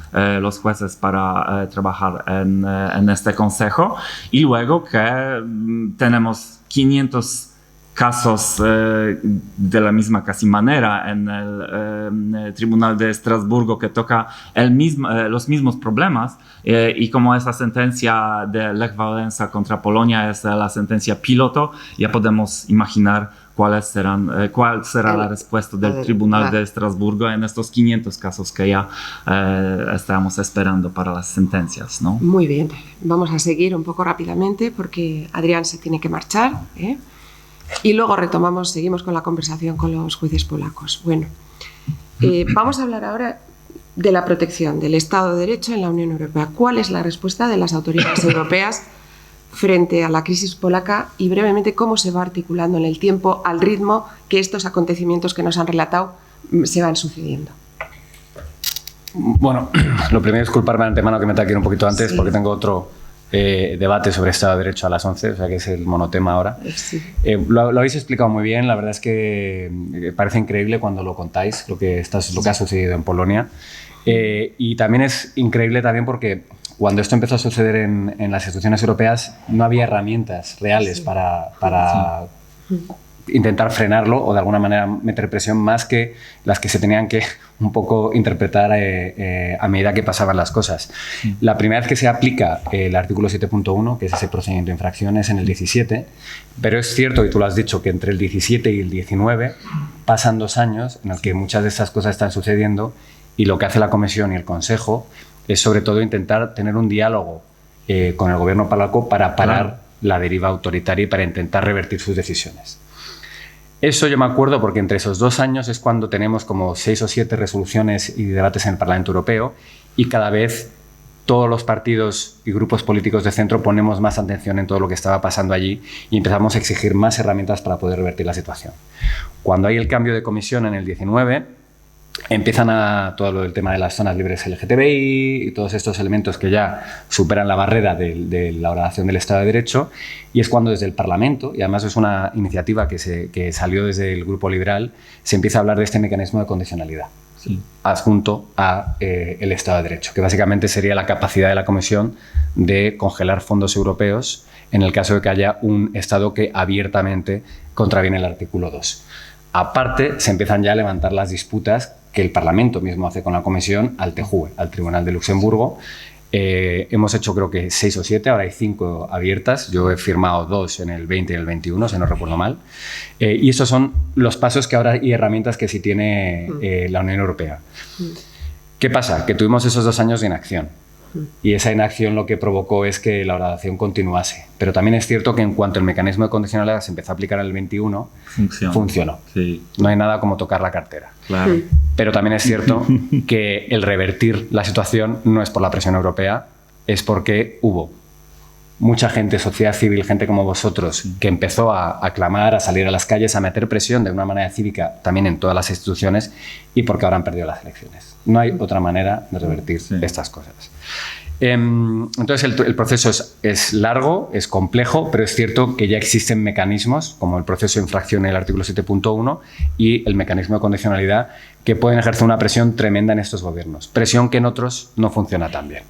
los jueces para trabajar en este consejo, y luego que tenemos 500 casos de la misma casi manera en el Tribunal de Estrasburgo que toca los mismos problemas, y como esa sentencia de Lech Wałęsa contra Polonia es la sentencia piloto, ya podemos imaginar cuál será la respuesta del Tribunal de Estrasburgo en estos 500 casos que ya estamos esperando para las sentencias, ¿no? Muy bien, vamos a seguir un poco rápidamente porque Adrián se tiene que marchar, y luego seguimos con la conversación con los jueces polacos. Bueno, vamos a hablar ahora de la protección del Estado de Derecho en la Unión Europea. ¿Cuál es la respuesta de las autoridades europeas frente a la crisis polaca, y brevemente cómo se va articulando en el tiempo al ritmo que estos acontecimientos que nos han relatado se van sucediendo? Bueno, lo primero es disculparme de antemano que me tenga que ir un poquito antes, porque tengo otro debate sobre Estado de Derecho a las 11, o sea que es el monotema ahora. Sí. Lo habéis explicado muy bien, la verdad es que parece increíble cuando lo contáis, lo que ha sucedido en Polonia. Y también es increíble porque cuando esto empezó a suceder en las instituciones europeas no había herramientas reales para intentar frenarlo o de alguna manera meter presión más que las que se tenían que un poco interpretar a medida que pasaban las cosas. La primera vez que se aplica el artículo 7.1, que es ese procedimiento de infracción, es en el 17, pero es cierto, y tú lo has dicho, que entre el 17 y el 19 pasan 2 años en los que muchas de estas cosas están sucediendo y lo que hace la Comisión y el Consejo es sobre todo intentar tener un diálogo con el gobierno polaco para parar la deriva autoritaria y para intentar revertir sus decisiones. Eso yo me acuerdo porque entre esos 2 años es cuando tenemos como 6 o 7 resoluciones y debates en el Parlamento Europeo y cada vez todos los partidos y grupos políticos de centro ponemos más atención en todo lo que estaba pasando allí y empezamos a exigir más herramientas para poder revertir la situación. Cuando hay el cambio de comisión en el 19, empiezan a todo lo del tema de las zonas libres LGTBI y todos estos elementos que ya superan la barrera de la oración del Estado de Derecho, y es cuando desde el Parlamento, y además es una iniciativa que salió desde el Grupo Liberal, se empieza a hablar de este mecanismo de condicionalidad adjunto a el Estado de Derecho, que básicamente sería la capacidad de la Comisión de congelar fondos europeos en el caso de que haya un Estado que abiertamente contraviene el artículo 2. Aparte, se empiezan ya a levantar las disputas que el Parlamento mismo hace con la Comisión al TJUE, al Tribunal de Luxemburgo. Hemos hecho creo que 6 o 7, ahora hay 5 abiertas. Yo he firmado 2 en el 20 y el 21, si no recuerdo mal. Y esos son los pasos que ahora y herramientas que sí tiene la Unión Europea. ¿Qué pasa? Que tuvimos esos 2 años de inacción. Y esa inacción lo que provocó es que la oración continuase. Pero también es cierto que en cuanto el mecanismo de condicionalidad se empezó a aplicar en el 21, funcionó. Sí. No hay nada como tocar la cartera. Claro. Pero también es cierto que el revertir la situación no es por la presión europea, es porque hubo mucha gente, sociedad civil, gente como vosotros, que empezó a clamar, a salir a las calles, a meter presión de una manera cívica también en todas las instituciones, y porque ahora han perdido las elecciones. No hay otra manera de revertir estas cosas. Entonces el proceso es largo, es complejo, pero es cierto que ya existen mecanismos como el proceso de infracción en el artículo 7.1 y el mecanismo de condicionalidad que pueden ejercer una presión tremenda en estos gobiernos. Presión que en otros no funciona tan bien.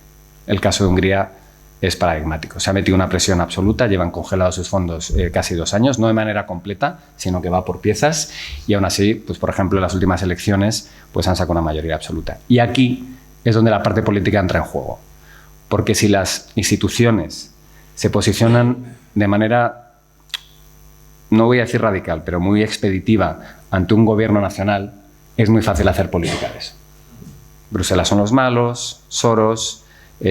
El caso de Hungría es paradigmático. Se ha metido una presión absoluta, llevan congelados sus fondos casi 2 años, no de manera completa, sino que va por piezas, y aún así, pues, por ejemplo, en las últimas elecciones pues, han sacado una mayoría absoluta. Y aquí es donde la parte política entra en juego. Porque si las instituciones se posicionan de manera, no voy a decir radical, pero muy expeditiva ante un gobierno nacional, es muy fácil hacer política de eso. Bruselas son los malos, Soros,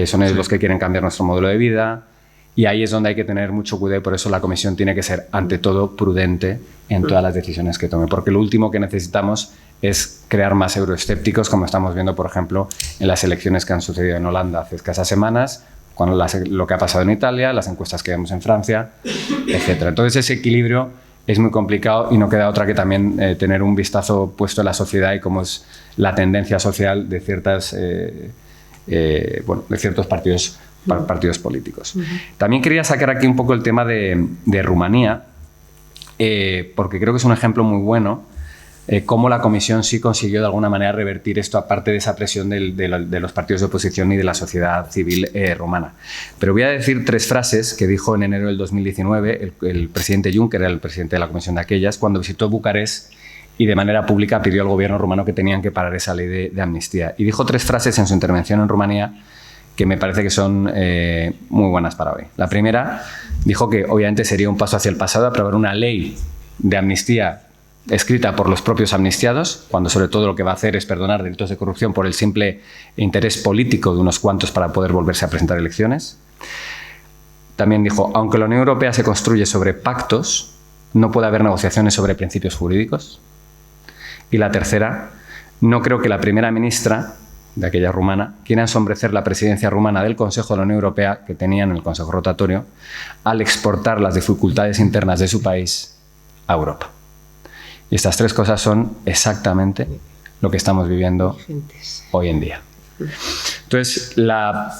son ellos los que quieren cambiar nuestro modelo de vida, y ahí es donde hay que tener mucho cuidado, y por eso la Comisión tiene que ser, ante todo, prudente en todas las decisiones que tome, porque lo último que necesitamos es crear más euroescépticos, como estamos viendo, por ejemplo, en las elecciones que han sucedido en Holanda hace escasas semanas, con lo que ha pasado en Italia, las encuestas que vemos en Francia, etc. Entonces, ese equilibrio es muy complicado y no queda otra que también tener un vistazo puesto en la sociedad y cómo es la tendencia social de ciertas... de ciertos partidos políticos. También quería sacar aquí un poco el tema de Rumanía, porque creo que es un ejemplo muy bueno cómo la Comisión sí consiguió de alguna manera revertir esto, aparte de esa presión de los partidos de oposición y de la sociedad civil rumana. Pero voy a decir 3 frases que dijo en enero del 2019 el presidente Juncker, el presidente de la Comisión de aquellas, cuando visitó Bucarest y de manera pública pidió al gobierno rumano que tenían que parar esa ley de amnistía. Y dijo 3 frases en su intervención en Rumanía que me parece que son muy buenas para hoy. La primera dijo que obviamente sería un paso hacia el pasado aprobar una ley de amnistía escrita por los propios amnistiados, cuando sobre todo lo que va a hacer es perdonar delitos de corrupción por el simple interés político de unos cuantos para poder volverse a presentar elecciones. También dijo, aunque la Unión Europea se construye sobre pactos, no puede haber negociaciones sobre principios jurídicos. Y la tercera, no creo que la primera ministra de aquella rumana quiera ensombrecer la presidencia rumana del Consejo de la Unión Europea, que tenía en el Consejo Rotatorio, al exportar las dificultades internas de su país a Europa. Y estas 3 cosas son exactamente lo que estamos viviendo hoy en día. Entonces,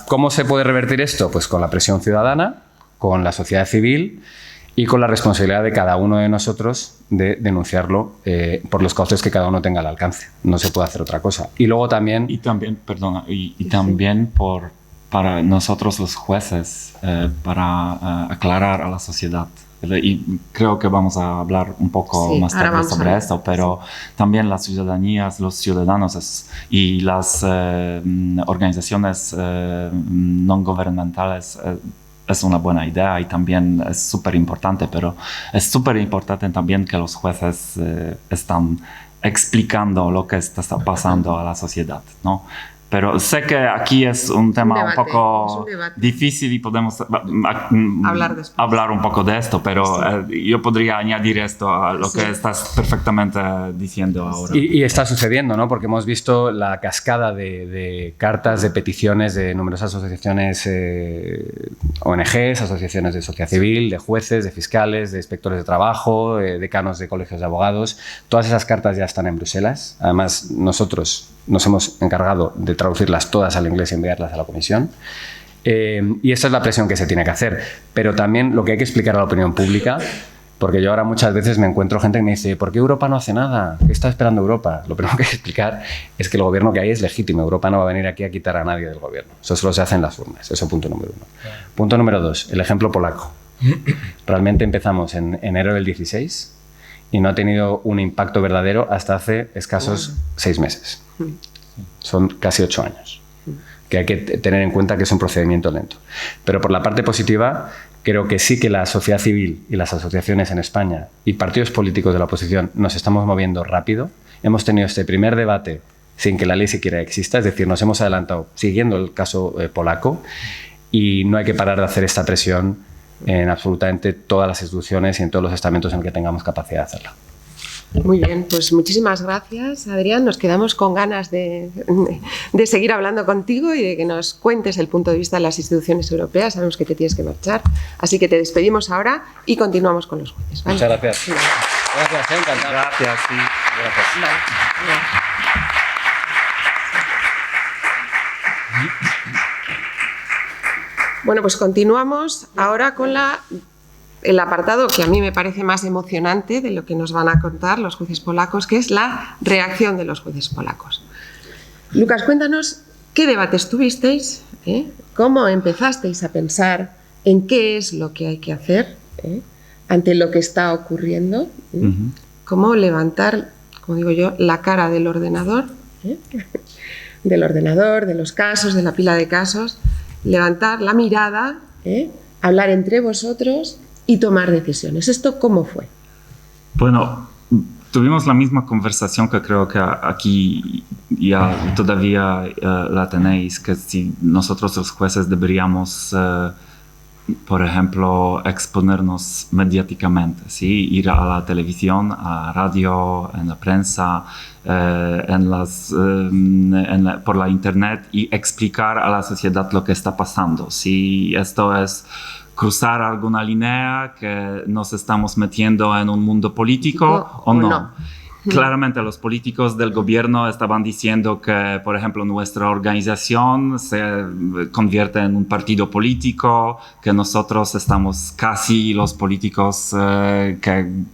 ¿cómo se puede revertir esto? Pues con la presión ciudadana, con la sociedad civil y con la responsabilidad de cada uno de nosotros de denunciarlo por los cauces que cada uno tenga al alcance. No se puede hacer otra cosa. Y luego también... también para nosotros los jueces, para aclarar a la sociedad y creo que vamos a hablar un poco más tarde sobre esto, pero también las ciudadanías, los ciudadanos y las organizaciones no gubernamentales es una buena idea y también es súper importante, pero es súper importante también que los jueces están explicando lo que está pasando a la sociedad, ¿no? Pero sé que aquí es un tema un poco difícil y podemos hablar un poco de esto, pero yo podría añadir esto a lo que estás perfectamente diciendo ahora. Y está sucediendo, ¿no? Porque hemos visto la cascada de cartas, de peticiones de numerosas asociaciones, ONGs, asociaciones de sociedad civil, de jueces, de fiscales, de inspectores de trabajo, decanos de colegios de abogados. Todas esas cartas ya están en Bruselas. Además, nosotros nos hemos encargado de traducirlas todas al inglés y enviarlas a la comisión. Y esa es la presión que se tiene que hacer. Pero también lo que hay que explicar a la opinión pública, porque yo ahora muchas veces me encuentro gente que me dice ¿por qué Europa no hace nada? ¿Qué está esperando Europa? Lo primero que hay que explicar es que el gobierno que hay es legítimo. Europa no va a venir aquí a quitar a nadie del gobierno. Eso solo se hace en las urnas. Eso punto número 1. Punto número 2, el ejemplo polaco. Realmente empezamos en enero del 16 y no ha tenido un impacto verdadero hasta hace escasos 6 meses. Son casi 8 años, que hay que tener en cuenta que es un procedimiento lento. Pero por la parte positiva, creo que sí que la sociedad civil y las asociaciones en España y partidos políticos de la oposición nos estamos moviendo rápido. Hemos tenido este primer debate sin que la ley siquiera exista, es decir, nos hemos adelantado siguiendo el caso polaco y no hay que parar de hacer esta presión en absolutamente todas las instituciones y en todos los estamentos en que tengamos capacidad de hacerla. Muy bien, pues muchísimas gracias, Adrián. Nos quedamos con ganas de seguir hablando contigo y de que nos cuentes el punto de vista de las instituciones europeas. Sabemos que te tienes que marchar, así que te despedimos ahora y continuamos con los jueces, ¿vale? Muchas gracias. Sí. Gracias, encantado. Gracias, sí. Gracias. Vale. Bueno, pues continuamos ahora con el apartado que a mí me parece más emocionante de lo que nos van a contar los jueces polacos, que es la reacción de los jueces polacos. Lucas, cuéntanos qué debates tuvisteis, cómo empezasteis a pensar en qué es lo que hay que hacer ante lo que está ocurriendo, cómo levantar, como digo yo, la cara del ordenador, de los casos, de la pila de casos, levantar la mirada, hablar entre vosotros y tomar decisiones. ¿Esto cómo fue? Bueno, tuvimos la misma conversación que creo que aquí ya todavía la tenéis, que si nosotros los jueces deberíamos, por ejemplo, exponernos mediáticamente, ¿sí? Ir a la televisión, a la radio, en la prensa, por la internet y explicar a la sociedad lo que está pasando. Si esto es cruzar alguna línea, que nos estamos metiendo en un mundo político o no. Claramente los políticos del gobierno estaban diciendo que, por ejemplo, nuestra organización se convierte en un partido político, que nosotros estamos casi los políticos,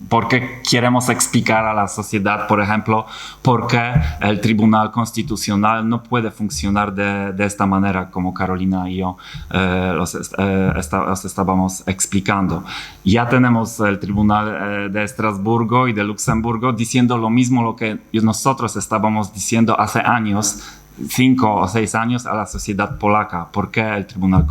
porque queremos explicar a la sociedad, por ejemplo, por qué el Tribunal Constitucional no puede funcionar de esta manera, como Carolina y yo los estábamos explicando. Ya tenemos el Tribunal de Estrasburgo y de Luxemburgo diciendo lo mismo lo que nosotros estábamos diciendo hace años, 5 o 6 años, a la sociedad polaca. ¿Por qué el Tribunal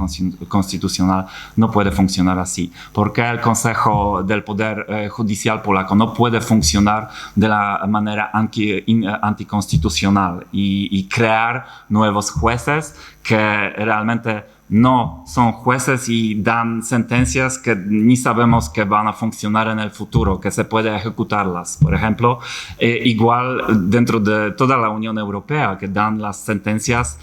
Constitucional no puede funcionar así? ¿Por qué el Consejo del Poder Judicial polaco no puede funcionar de la manera anticonstitucional y crear nuevos jueces que realmente no son jueces y dan sentencias que ni sabemos que van a funcionar en el futuro, que se puede ejecutarlas? Por ejemplo, igual dentro de toda la Unión Europea, que dan las sentencias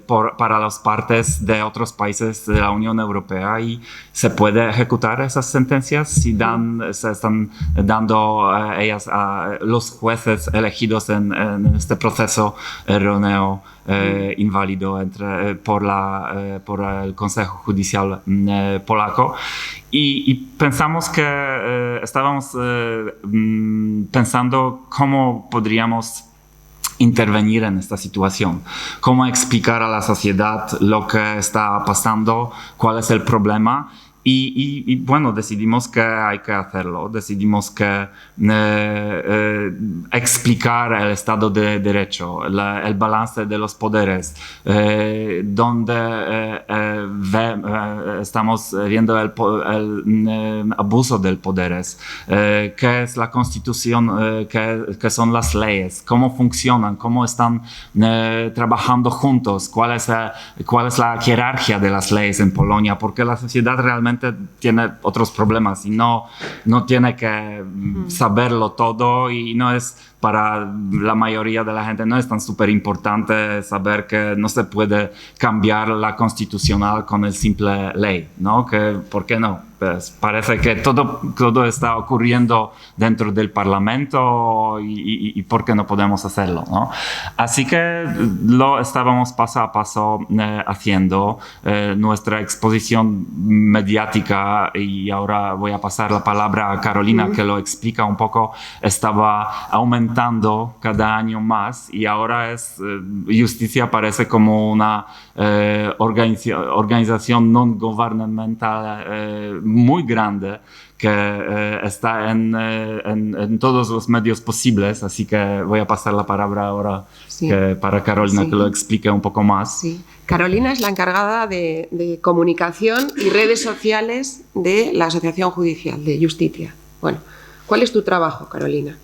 para las partes de otros países de la Unión Europea, y se puede ejecutar esas sentencias si se están dando ellas a los jueces elegidos en este proceso erróneo, inválido por el Consejo Judicial polaco. Y pensamos que estábamos pensando cómo podríamos intervenir en esta situación, cómo explicar a la sociedad lo que está pasando, cuál es el problema Y bueno, decidimos que hay que hacerlo, decidimos que explicar el Estado de Derecho, el balance de los poderes, donde estamos viendo el abuso del poderes, qué es la Constitución, qué son las leyes, cómo funcionan, cómo están trabajando juntos, cuál es la jerarquía de las leyes en Polonia, porque la sociedad realmente tiene otros problemas y no tiene que saberlo todo, y no es para la mayoría de la gente no es tan súper importante saber que no se puede cambiar la constitucional con el simple ley, ¿no? ¿Por qué no? Pues parece que todo está ocurriendo dentro del Parlamento y ¿por qué no podemos hacerlo, no? Así que lo estábamos paso a paso haciendo. Nuestra exposición mediática, y ahora voy a pasar la palabra a Carolina que lo explica un poco, estaba aumentando cada año más, y ahora Justicia parece como una organización no gubernamental muy grande que está en todos los medios posibles, así que voy a pasar la palabra ahora para Carolina que lo explique un poco más. Sí. Carolina es la encargada de comunicación y redes sociales de la Asociación Judicial de Justicia. Bueno, ¿cuál es tu trabajo, Carolina?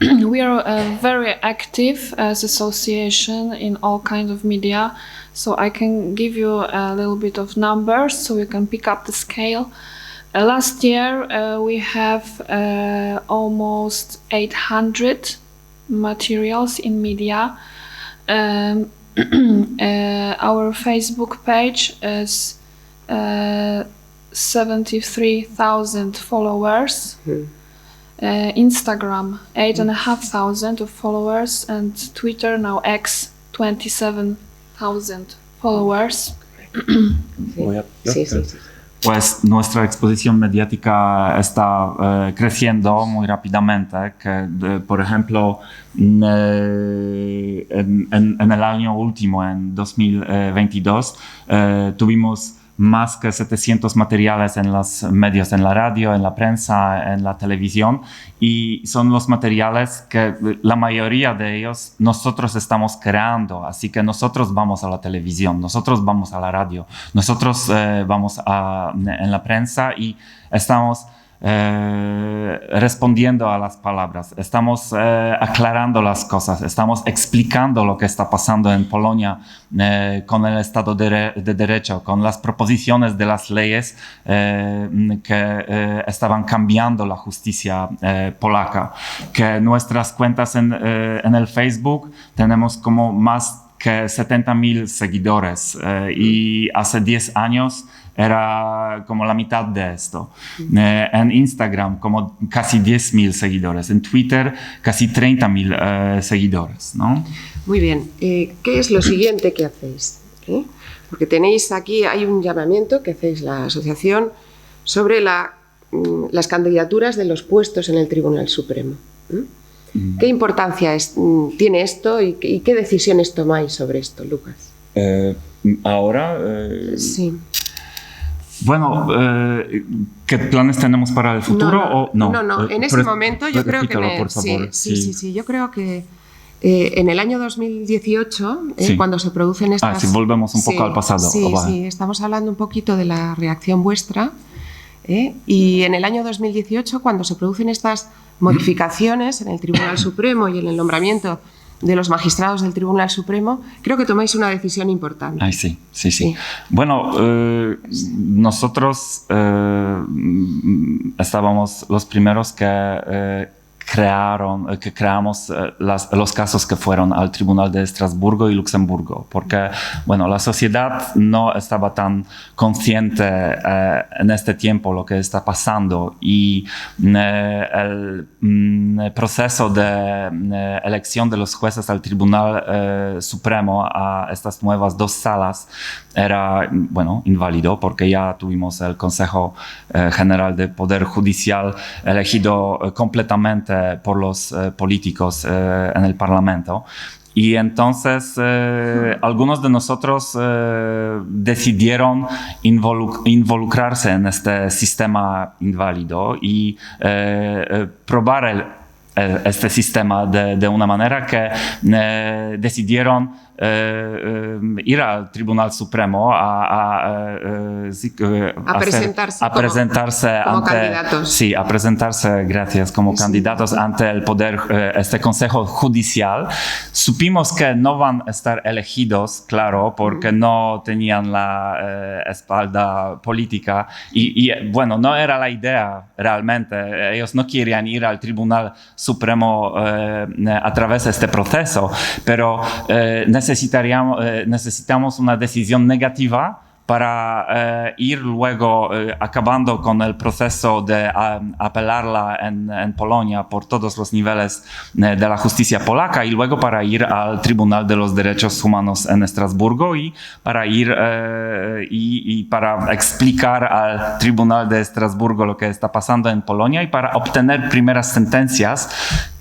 We are very active as association in all kinds of media, so I can give you a little bit of numbers so you can pick up the scale. Last year we have almost 800 materials in media. Our Facebook page is 73,000 followers. Instagram 8,500 of followers, and Twitter, now X, 27,000 followers. Sí. Pues nuestra exposición mediática está creciendo muy rápidamente, por ejemplo, en el año último, en 2022, tuvimos más que 700 materiales en los medios, en la radio, en la prensa, en la televisión, y son los materiales que la mayoría de ellos nosotros estamos creando, así que nosotros vamos a la televisión, nosotros vamos a la radio, nosotros vamos en la prensa y estamos respondiendo a las palabras, estamos aclarando las cosas, estamos explicando lo que está pasando en Polonia con el Estado de Derecho, con las proposiciones de las leyes que estaban cambiando la justicia polaca, que nuestras cuentas en el Facebook tenemos como más que 70,000 seguidores y hace 10 años era como la mitad de esto. En Instagram como casi 10,000 seguidores, en Twitter casi 30,000 seguidores, ¿no? Muy bien. ¿Qué es lo siguiente que hacéis? Porque tenéis aquí, hay un llamamiento que hacéis la asociación sobre las candidaturas de los puestos en el Tribunal Supremo. ¿Qué importancia tiene esto y qué decisiones tomáis sobre esto, Lucas? Ahora... Sí. Bueno, ¿qué planes tenemos para el futuro? No. En ese momento yo creo que... por favor. Sí. Yo creo que en el año 2018, cuando se producen estas... si volvemos un poco al pasado. Sí, estamos hablando un poquito de la reacción vuestra. Y en el año 2018, cuando se producen estas modificaciones en el Tribunal Supremo y en el nombramiento de los magistrados del Tribunal Supremo, creo que tomáis una decisión importante. Sí. Bueno, nosotros estábamos los primeros que creamos los casos que fueron al Tribunal de Estrasburgo y Luxemburgo, porque bueno, la sociedad no estaba tan consciente en este tiempo lo que está pasando, y el proceso de elección de los jueces al Tribunal Supremo a estas nuevas 2 salas era, bueno, inválido, porque ya tuvimos el Consejo General de Poder Judicial elegido completamente por los políticos en el Parlamento. Y entonces algunos de nosotros decidieron involucrarse en este sistema inválido y probar este sistema de una manera que decidieron ir al Tribunal Supremo a presentarse como ante candidatos. Sí, a presentarse, gracias, como candidatos ante el poder, este Consejo Judicial. Supimos que no van a estar elegidos, claro, porque no tenían la espalda política y bueno, no era la idea realmente. Ellos no querían ir al Tribunal Supremo a través de este proceso, pero necesitamos una decisión negativa para ir luego acabando con el proceso de apelarla en Polonia por todos los niveles de la justicia polaca y luego para ir al Tribunal de los Derechos Humanos en Estrasburgo y para ir y para explicar al Tribunal de Estrasburgo lo que está pasando en Polonia y para obtener primeras sentencias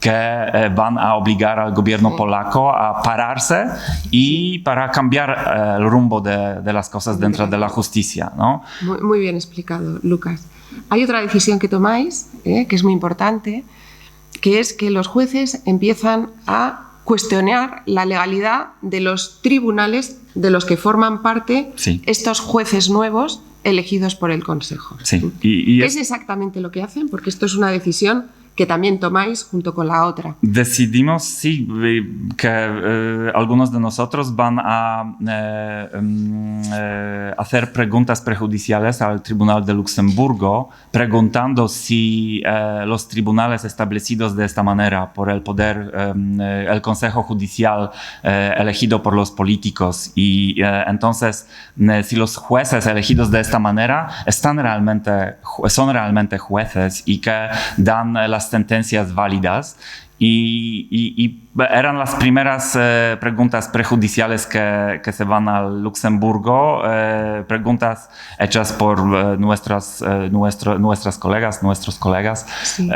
que van a obligar al gobierno polaco a pararse y para cambiar el rumbo de las cosas dentro de la justicia, ¿no? Muy bien explicado, Lucas. Hay otra decisión que tomáis, que es muy importante, que es que los jueces empiezan a cuestionar la legalidad de los tribunales de los que forman parte estos jueces nuevos elegidos por el Consejo. Sí. ¿Qué es exactamente lo que hacen? Porque esto es una decisión que también tomáis junto con la otra. Decidimos, sí, que algunos de nosotros van a hacer preguntas prejudiciales al Tribunal de Luxemburgo, preguntando si los tribunales establecidos de esta manera por el poder, el Consejo Judicial elegido por los políticos, y entonces si los jueces elegidos de esta manera son realmente jueces y que dan las sentencias válidas y eran las primeras preguntas prejudiciales que se van al Luxemburgo, preguntas hechas por nuestros colegas Sí.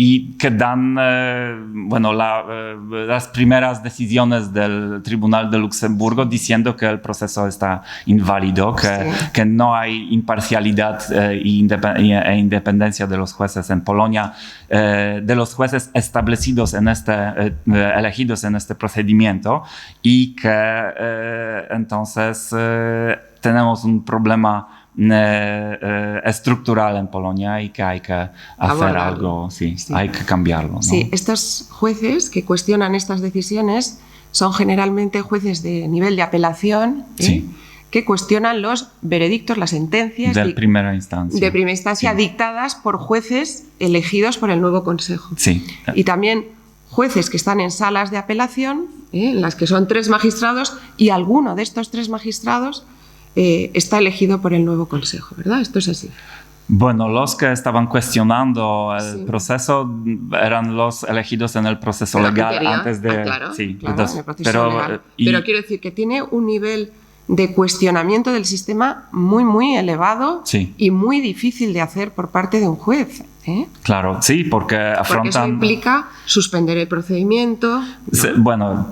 y que dan las primeras decisiones del Tribunal de Luxemburgo diciendo que el proceso está inválido, que no hay imparcialidad e independencia de los jueces en Polonia, de los jueces establecidos elegidos en este procedimiento, y que entonces tenemos un problema estructural en Polonia y que hay que hacer algo, hay que cambiarlo, ¿no? Sí, estos jueces que cuestionan estas decisiones son generalmente jueces de nivel de apelación, que cuestionan los veredictos, las sentencias de primera instancia, dictadas por jueces elegidos por el nuevo Consejo. Sí. Y también jueces que están en salas de apelación, en las que son 3 magistrados, y alguno de estos 3 magistrados está elegido por el nuevo Consejo, ¿verdad? Esto es así. Bueno, los que estaban cuestionando el proceso eran los elegidos en el proceso legal antes de... Claro, sí, claro, en el proceso legal. Pero quiero decir que tiene un nivel de cuestionamiento del sistema muy, muy elevado y muy difícil de hacer por parte de un juez. Claro, sí, porque afrontan... Porque eso implica suspender el procedimiento. Sí, bueno,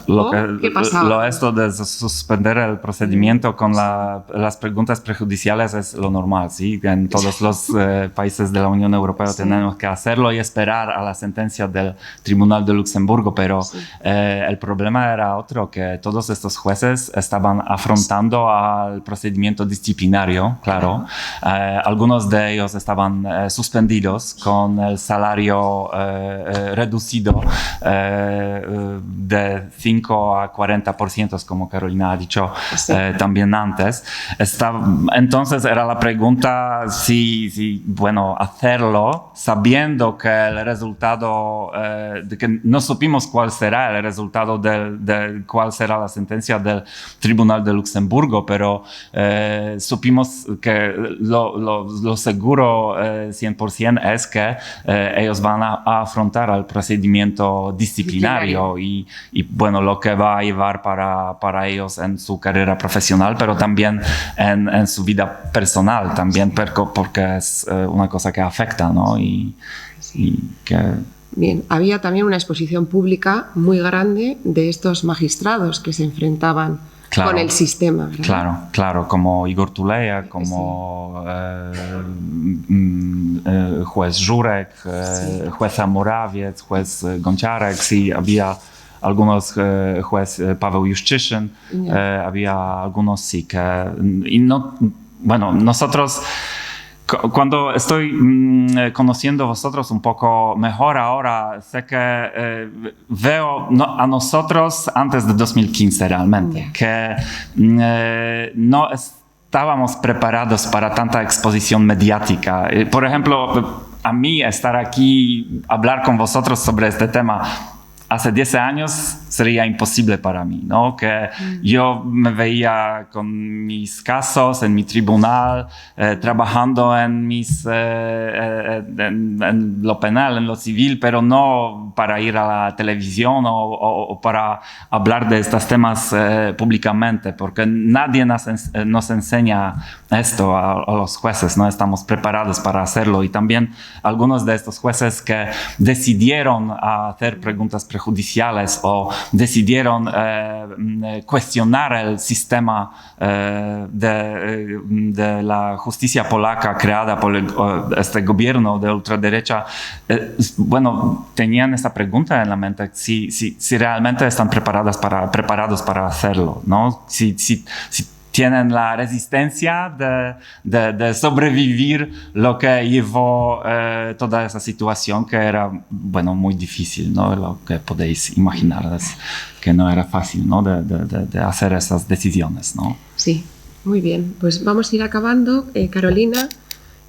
esto de suspender el procedimiento con las preguntas prejudiciales es lo normal, ¿sí? En todos los países de la Unión Europea tenemos que hacerlo y esperar a la sentencia del Tribunal de Luxemburgo, pero el problema era otro, que todos estos jueces estaban afrontando al procedimiento disciplinario, claro. Algunos de ellos estaban suspendidos con el salario reducido de 5 a 40%, como Carolina ha dicho también antes. Entonces era la pregunta si hacerlo sabiendo que el resultado, que no supimos cuál será el resultado cuál será la sentencia del Tribunal de Luxemburgo, pero supimos que lo seguro 100% es que ellos van a afrontar el procedimiento disciplinario y lo que va a llevar para ellos en su carrera profesional, pero también en su vida personal, también porque es una cosa que afecta, ¿no? Y que Bien, había también una exposición pública muy grande de estos magistrados que se enfrentaban con el sistema, ¿verdad? Claro, como Igor Tuleya, como juez Żurek, jueza Morawiec, juez Gonciarek, sí, había algunos juez Paweł Juszczyszyn, había algunos sí que... Y no, bueno, nosotros... Cuando estoy conociendo a vosotros un poco mejor ahora, sé que veo a nosotros antes de 2015 realmente, que no estábamos preparados para tanta exposición mediática. Por ejemplo, a mí estar aquí, hablar con vosotros sobre este tema, hace 10 años sería imposible para mí, ¿no? Que yo me veía con mis casos en mi tribunal, trabajando en lo penal, en lo civil, pero no para ir a la televisión o para hablar de estos temas públicamente, porque nadie nos enseña esto a los jueces, no estamos preparados para hacerlo. Y también algunos de estos jueces que decidieron hacer preguntas prejudiciales o decidieron cuestionar el sistema de la justicia polaca creada por este gobierno de ultraderecha, bueno, tenían esta pregunta en la mente, si realmente están preparados para hacerlo, ¿no? Si tienen la resistencia de sobrevivir lo que llevó toda esa situación, que era, bueno, muy difícil, ¿no? Lo que podéis imaginar es que no era fácil, ¿no? de hacer esas decisiones, ¿no? Sí, muy bien. Pues vamos a ir acabando. Carolina,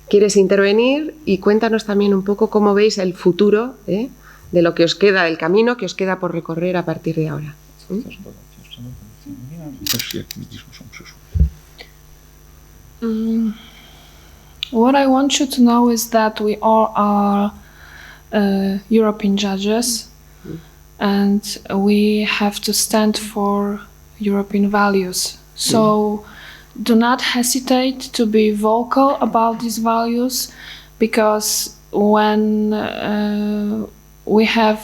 ¿quieres intervenir? Y cuéntanos también un poco cómo veis el futuro de lo que os queda, del camino que os queda por recorrer a partir de ahora. What I want you to know is that we all are European judges, and we have to stand for European values. So do not hesitate to be vocal about these values, because when we have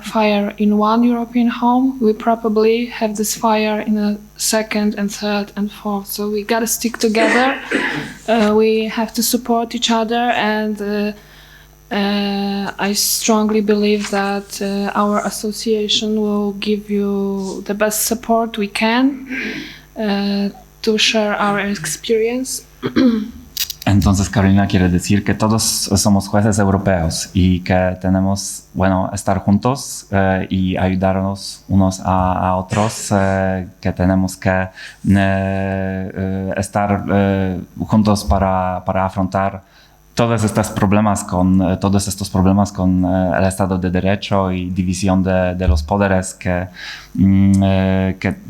fire in one European home, we probably have this fire in a second and third and fourth. So we gotta stick together. We have to support each other, and I strongly believe that our association will give you the best support we can to share our experience. Entonces, Carolina quiere decir que todos somos jueces europeos y que tenemos, bueno, estar juntos y ayudarnos unos a otros, que tenemos que estar juntos para afrontar todos estos problemas con el Estado de Derecho y división de los poderes, que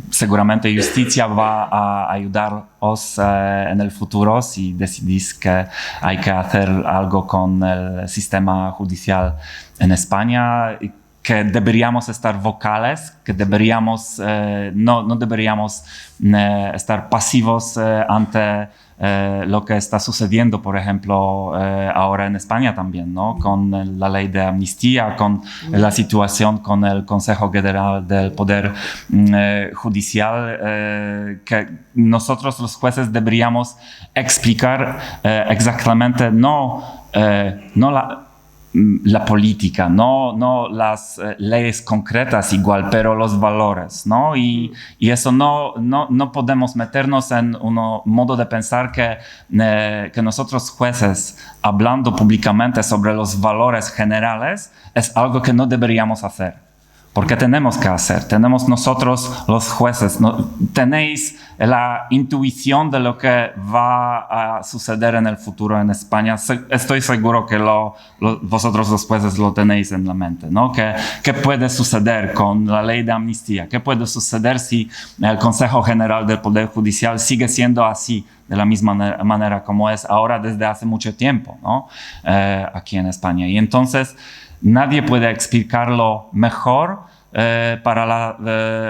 seguramente justicia va a ayudaros en el futuro si decidís que hay que hacer algo con el sistema judicial en España, que deberíamos estar vocales, que deberíamos, no deberíamos estar pasivos ante lo que está sucediendo, por ejemplo, ahora en España también, ¿no? Con la ley de amnistía, con la situación con el Consejo General del Poder Judicial, que nosotros los jueces deberíamos explicar exactamente no la política, no las leyes concretas igual, pero los valores, ¿no? Y eso no podemos meternos en un modo de pensar que nosotros jueces, hablando públicamente sobre los valores generales, es algo que no deberíamos hacer. Porque tenemos que hacer, tenemos nosotros los jueces, tenéis la intuición de lo que va a suceder en el futuro en España. Estoy seguro que vosotros los jueces lo tenéis en la mente, ¿no? ¿Qué puede suceder con la ley de amnistía? ¿Qué puede suceder si el Consejo General del Poder Judicial sigue siendo así, de la misma manera como es ahora desde hace mucho tiempo, ¿no? Aquí en España? Y entonces nadie puede explicarlo mejor para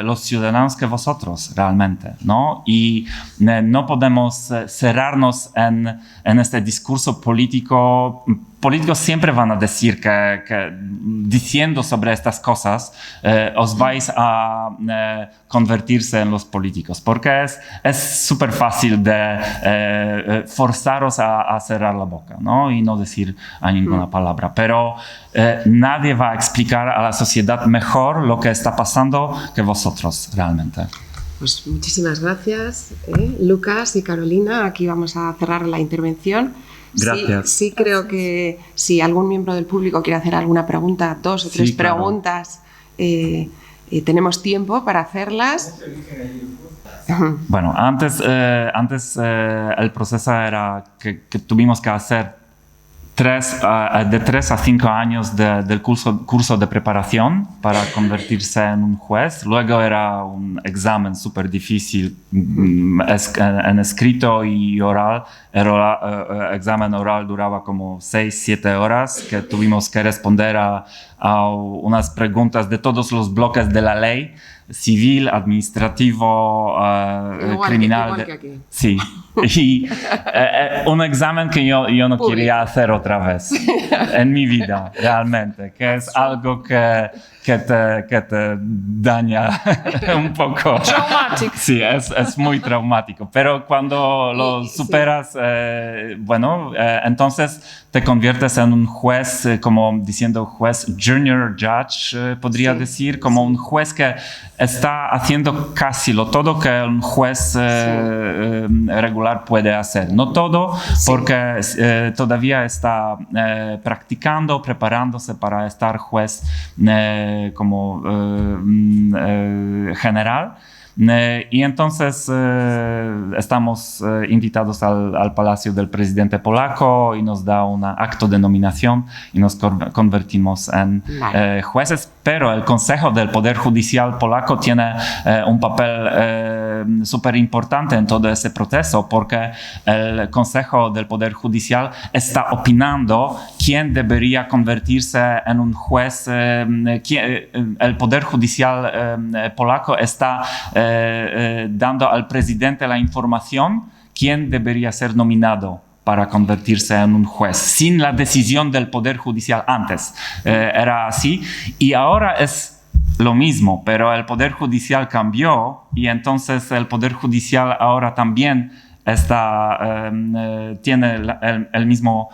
los ciudadanos que vosotros realmente, ¿no? Y no podemos cerrarnos en este discurso político políticos siempre van a decir que diciendo sobre estas cosas os vais a convertirse en los políticos, porque es súper fácil de forzaros a cerrar la boca, ¿no? Y no decir a ninguna palabra, pero nadie va a explicar a la sociedad mejor lo que está pasando que vosotros realmente. Pues muchísimas gracias, Lucas y Carolina. Aquí vamos a cerrar la intervención. Gracias. Sí, creo que si algún miembro del público quiere hacer alguna pregunta, 2 o 3 preguntas, tenemos tiempo para hacerlas. Bueno, antes el proceso era que tuvimos que hacer de 3 a 5 años del curso de preparación para convertirse en un juez. Luego era un examen súper difícil en escrito y oral. El examen oral duraba como 6-7 horas, que tuvimos que responder a unas preguntas de todos los bloques de la ley, civil, administrativo, criminal. Igual que aquí. Sí. Y un examen que yo no quería hacer otra vez en mi vida, realmente, que es algo que te daña un poco. Traumático. Sí, es muy traumático, pero cuando lo superas, entonces te conviertes en un juez, como diciendo juez junior judge, podría decir, como un juez que está haciendo casi todo que un juez regular puede hacer. No todo, porque todavía está practicando, preparándose para estar juez como general. Y entonces estamos invitados al Palacio del Presidente polaco y nos da un acto de nominación y nos convertimos en jueces, pero el Consejo del Poder Judicial polaco tiene un papel súper importante en todo ese proceso, porque el Consejo del Poder Judicial está opinando quién debería convertirse en un juez. El Poder Judicial polaco está dando al presidente la información quién debería ser nominado para convertirse en un juez, sin la decisión del Poder Judicial antes. Era así y ahora es lo mismo, pero el Poder Judicial cambió y entonces el Poder Judicial ahora también tiene el mismo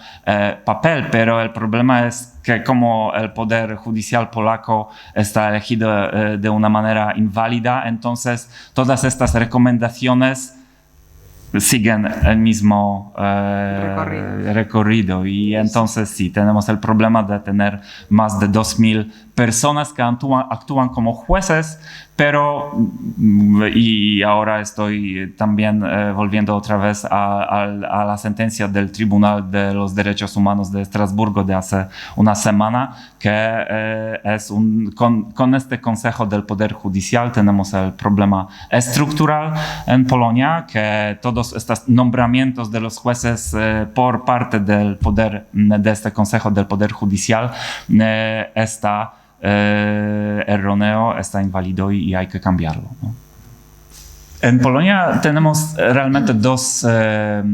papel, pero el problema es que como el Poder Judicial polaco está elegido de una manera inválida, entonces todas estas recomendaciones siguen el mismo recorrido y entonces sí, tenemos el problema de tener más de 2.000 personas que actúan como jueces, pero y ahora estoy también volviendo otra vez a la sentencia del Tribunal de los Derechos Humanos de Estrasburgo de hace una semana, que es con este Consejo del Poder Judicial tenemos el problema estructural en Polonia, que todos estos nombramientos de los jueces por parte del poder de este Consejo del Poder Judicial está erróneo, está inválido y hay que cambiarlo, ¿no? En Polonia tenemos realmente 2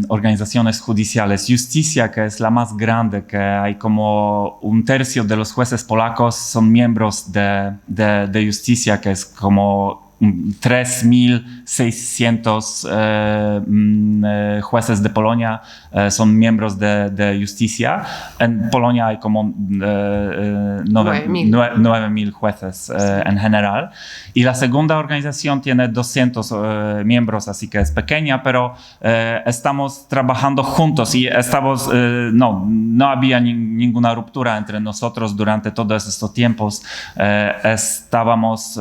organizaciones judiciales. Justicia, que es la más grande, que hay como 1/3 de los jueces polacos son miembros de Justicia, que es como 3.600 jueces de Polonia son miembros de Justicia. En Polonia hay como 9.000 jueces en general. Y la segunda organización tiene 200 miembros, así que es pequeña, pero estamos trabajando juntos y no había ninguna ruptura entre nosotros durante todos estos tiempos. Estábamos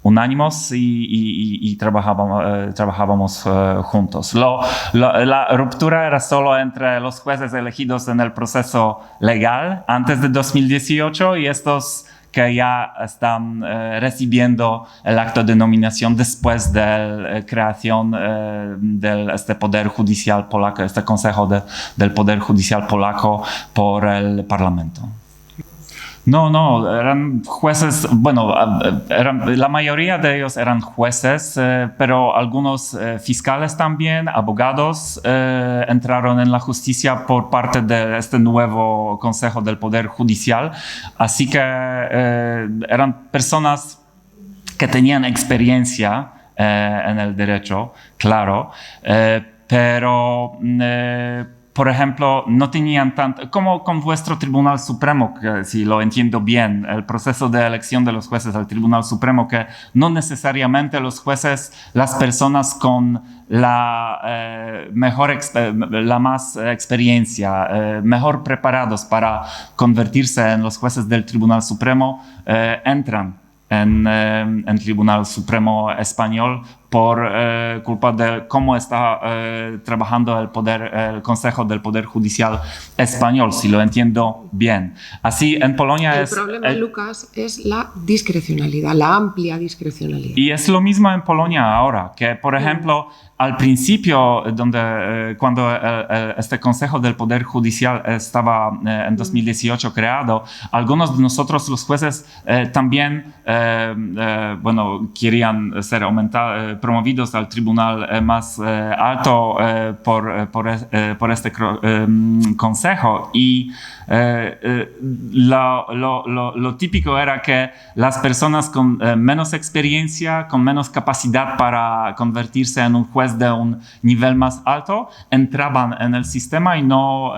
unánimos y trabajábamos juntos. La ruptura era solo entre los jueces elegidos en el proceso legal antes de 2018 y estos que ya están recibiendo el acto de nominación después de la creación de este Poder Judicial polaco, este Consejo del Poder Judicial polaco por el Parlamento. No, eran jueces, bueno, la mayoría de ellos eran jueces, pero algunos fiscales también, abogados, entraron en la justicia por parte de este nuevo Consejo del Poder Judicial. Así que eran personas que tenían experiencia en el derecho, claro, pero... por ejemplo, no tenían tanto, como con vuestro Tribunal Supremo, que si lo entiendo bien, el proceso de elección de los jueces al Tribunal Supremo, que no necesariamente los jueces, las personas con la más experiencia, mejor preparados para convertirse en los jueces del Tribunal Supremo, entran en el Tribunal Supremo español por culpa de cómo está trabajando el Consejo del Poder Judicial español, si lo entiendo bien. Así, en Polonia el problema, Lucas, es la discrecionalidad, la amplia discrecionalidad. Y es lo mismo en Polonia ahora, que, por ejemplo, al principio, cuando este Consejo del Poder Judicial estaba en 2018 creado, algunos de nosotros, los jueces, también querían ser promovidos al tribunal más alto por este consejo. Y lo típico era que las personas con menos experiencia, con menos capacidad para convertirse en un juez de un nivel más alto, entraban en el sistema y no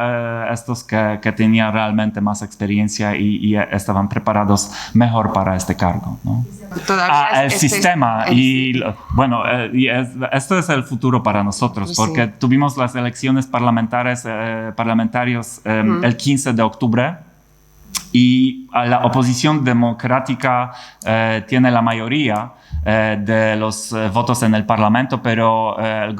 estos que tenían realmente más experiencia y estaban preparados mejor para este cargo, ¿no? El sistema. Esto es el futuro para nosotros, porque tuvimos las elecciones parlamentarias el 15 de octubre y la oposición democrática tiene la mayoría de los votos en el Parlamento, pero el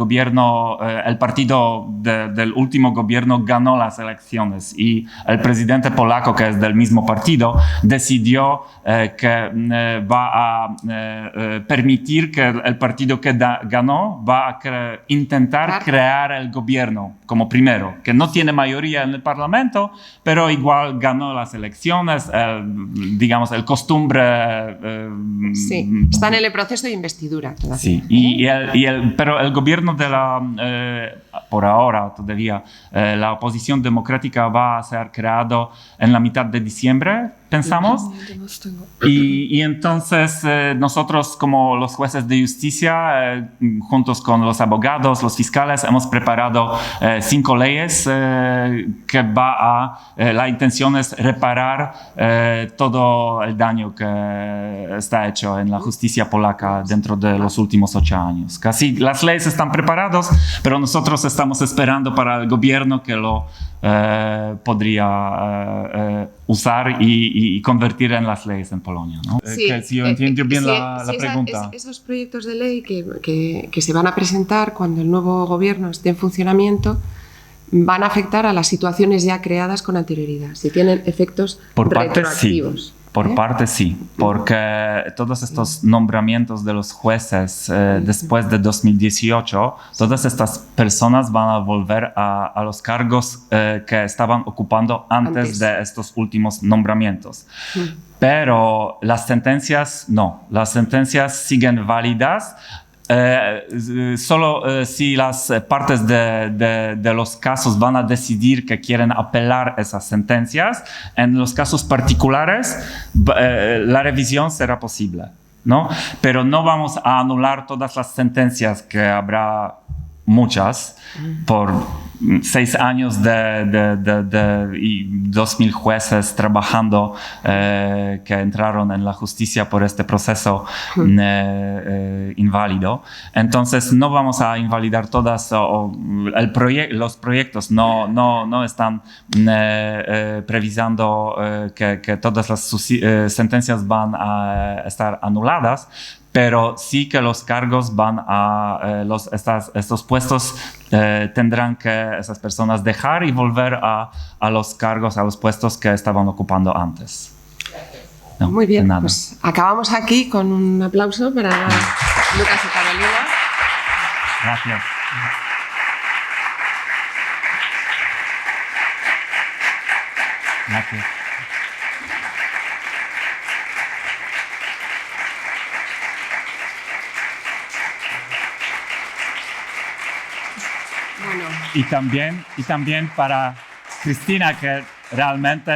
partido del último gobierno ganó las elecciones y el presidente polaco, que es del mismo partido, decidió que va a permitir que el partido que ganó va a intentar crear el gobierno como primero, que no tiene mayoría en el Parlamento, pero igual ganó las elecciones, el costumbre... sí, está en el proceso de investidura todavía. Sí, pero el gobierno por ahora todavía, la oposición democrática va a ser creado en la mitad de diciembre, pensamos. Y entonces nosotros, como los jueces de justicia, juntos con los abogados, los fiscales, hemos preparado 5 leyes que la intención es reparar todo el daño que está hecho en la justicia polaca dentro de los últimos 8 años. Casi las leyes están preparadas, pero nosotros estamos esperando para el gobierno que lo podría usar y convertir en las leyes en Polonia, ¿no? Sí, si yo entiendo bien la pregunta. Esos proyectos de ley que se van a presentar cuando el nuevo gobierno esté en funcionamiento van a afectar a las situaciones ya creadas con anterioridad, si tienen efectos retroactivos. Sí. Por parte sí, porque todos estos nombramientos de los jueces después de 2018, todas estas personas van a volver a los cargos que estaban ocupando antes de estos últimos nombramientos. Pero las sentencias no, las sentencias siguen válidas. Solo si las partes de los casos van a decidir que quieren apelar esas sentencias, en los casos particulares la revisión será posible, ¿no? Pero no vamos a anular todas las sentencias, que habrá muchas, por 6 años y 2.000 jueces trabajando que entraron en la justicia por este proceso inválido. Entonces no vamos a invalidar todas, los proyectos no están previsando que todas las sentencias van a estar anuladas, pero sí que los cargos van a estos puestos tendrán que esas personas dejar y volver a los cargos, a los puestos que estaban ocupando antes. No, muy bien, pues acabamos aquí con un aplauso para Lucas y Carolina. Gracias. Gracias. Bueno. Y también para Cristina, que realmente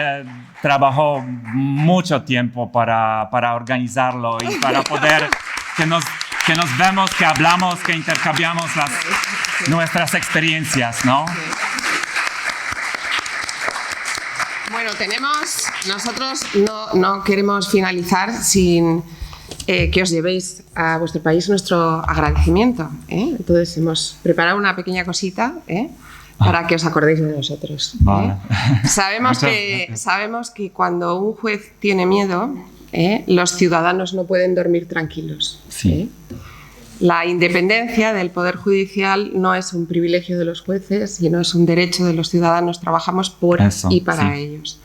trabajó mucho tiempo para organizarlo y para poder que nos vemos, que hablamos, que intercambiamos nuestras experiencias, ¿no? Bueno, nosotros no queremos finalizar sin que os llevéis a vuestro país nuestro agradecimiento, ¿eh? Entonces hemos preparado una pequeña cosita, para que os acordéis de nosotros. Vale. Sabemos que cuando un juez tiene miedo, los ciudadanos no pueden dormir tranquilos. Sí. La independencia del Poder Judicial no es un privilegio de los jueces, sino es un derecho de los ciudadanos. Trabajamos por y para ellos.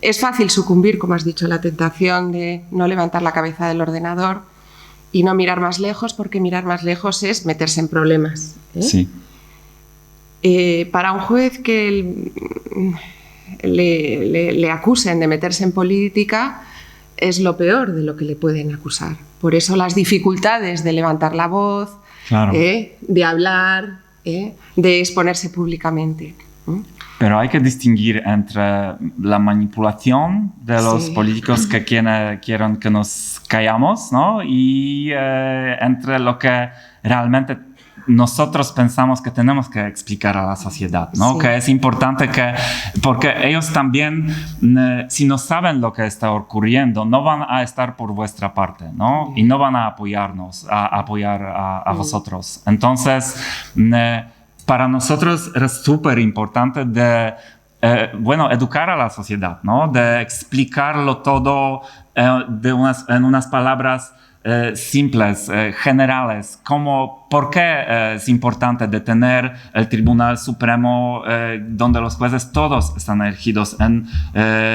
Es fácil sucumbir, como has dicho, a la tentación de no levantar la cabeza del ordenador y no mirar más lejos, porque mirar más lejos es meterse en problemas. Sí. Para un juez que le acusen de meterse en política es lo peor de lo que le pueden acusar. Por eso las dificultades de levantar la voz, claro, de hablar, de exponerse públicamente. Pero hay que distinguir entre la manipulación de los políticos que quieren que nos callamos, ¿no? Y entre lo que realmente nosotros pensamos que tenemos que explicar a la sociedad, ¿no? Sí. Que es importante porque ellos también, si no saben lo que está ocurriendo, no van a estar por vuestra parte, ¿no? Y no van a apoyar a vosotros. Entonces, para nosotros es súper importante educar a la sociedad, ¿no? De explicarlo todo en unas palabras simples, generales, como por qué es importante tener el Tribunal Supremo donde los jueces todos están elegidos en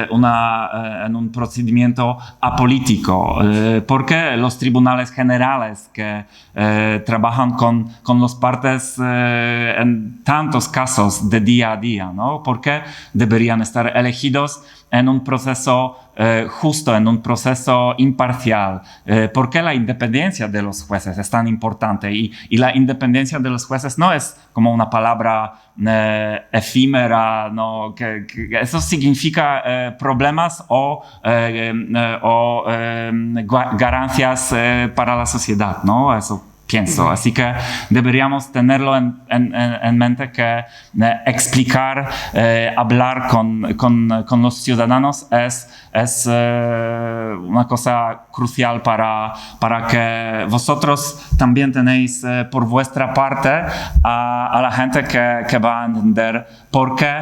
un procedimiento apolítico, por qué los tribunales generales que trabajan con los partes en tantos casos de día a día, ¿no? ¿Por qué deberían estar elegidos en un proceso justo, en un proceso imparcial? ¿Por qué la independencia de los jueces es tan importante? Y la independencia de los jueces no es como una palabra efímera, ¿no? Que eso significa problemas o ganancias para la sociedad, ¿no? Eso pienso. Así que deberíamos tenerlo en mente, que explicar, hablar con los ciudadanos es una cosa crucial para que vosotros también tenéis por vuestra parte a la gente que va a entender por qué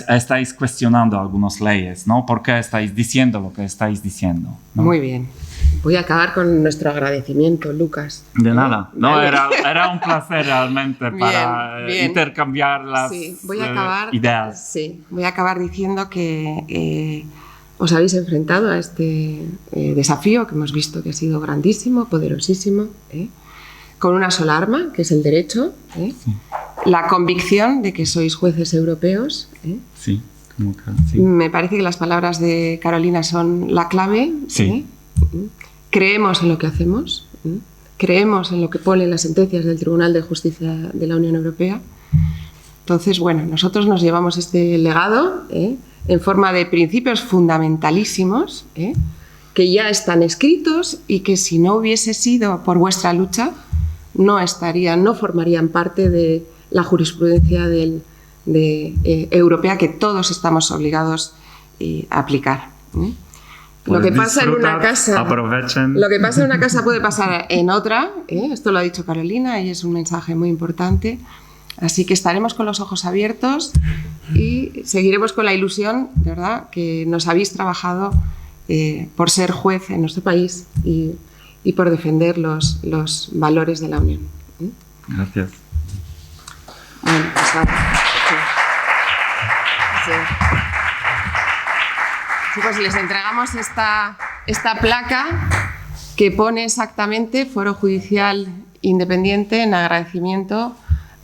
estáis cuestionando algunas leyes, ¿no? ¿Por qué estáis diciendo lo que estáis diciendo, ¿no? Muy bien. Voy a acabar con nuestro agradecimiento, Lucas. De nada. No, era un placer realmente para intercambiar las ideas. Sí, voy a acabar diciendo que os habéis enfrentado a este desafío que hemos visto que ha sido grandísimo, poderosísimo, con una sola arma, que es el derecho, sí. La convicción de que sois jueces europeos. Sí, como que, sí. Me parece que las palabras de Carolina son la clave. Sí. Creemos en lo que hacemos, creemos en lo que ponen las sentencias del Tribunal de Justicia de la Unión Europea. Entonces, bueno, nosotros nos llevamos este legado en forma de principios fundamentalísimos que ya están escritos y que, si no hubiese sido por vuestra lucha, no formarían parte de la jurisprudencia europea que todos estamos obligados a aplicar. Lo que pasa en una casa puede pasar en otra, esto lo ha dicho Carolina y es un mensaje muy importante. Así que estaremos con los ojos abiertos y seguiremos con la ilusión, de verdad, que nos habéis trabajado por ser juez en nuestro país y por defender los valores de la Unión. Gracias. Bueno, pues vale. Sí. Sí, pues les entregamos esta placa que pone exactamente Foro Judicial Independiente en agradecimiento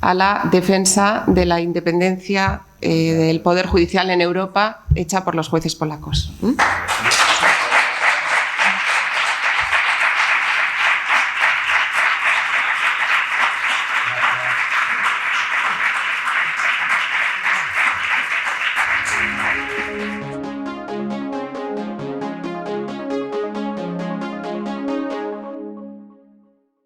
a la defensa de la independencia del Poder Judicial en Europa hecha por los jueces polacos.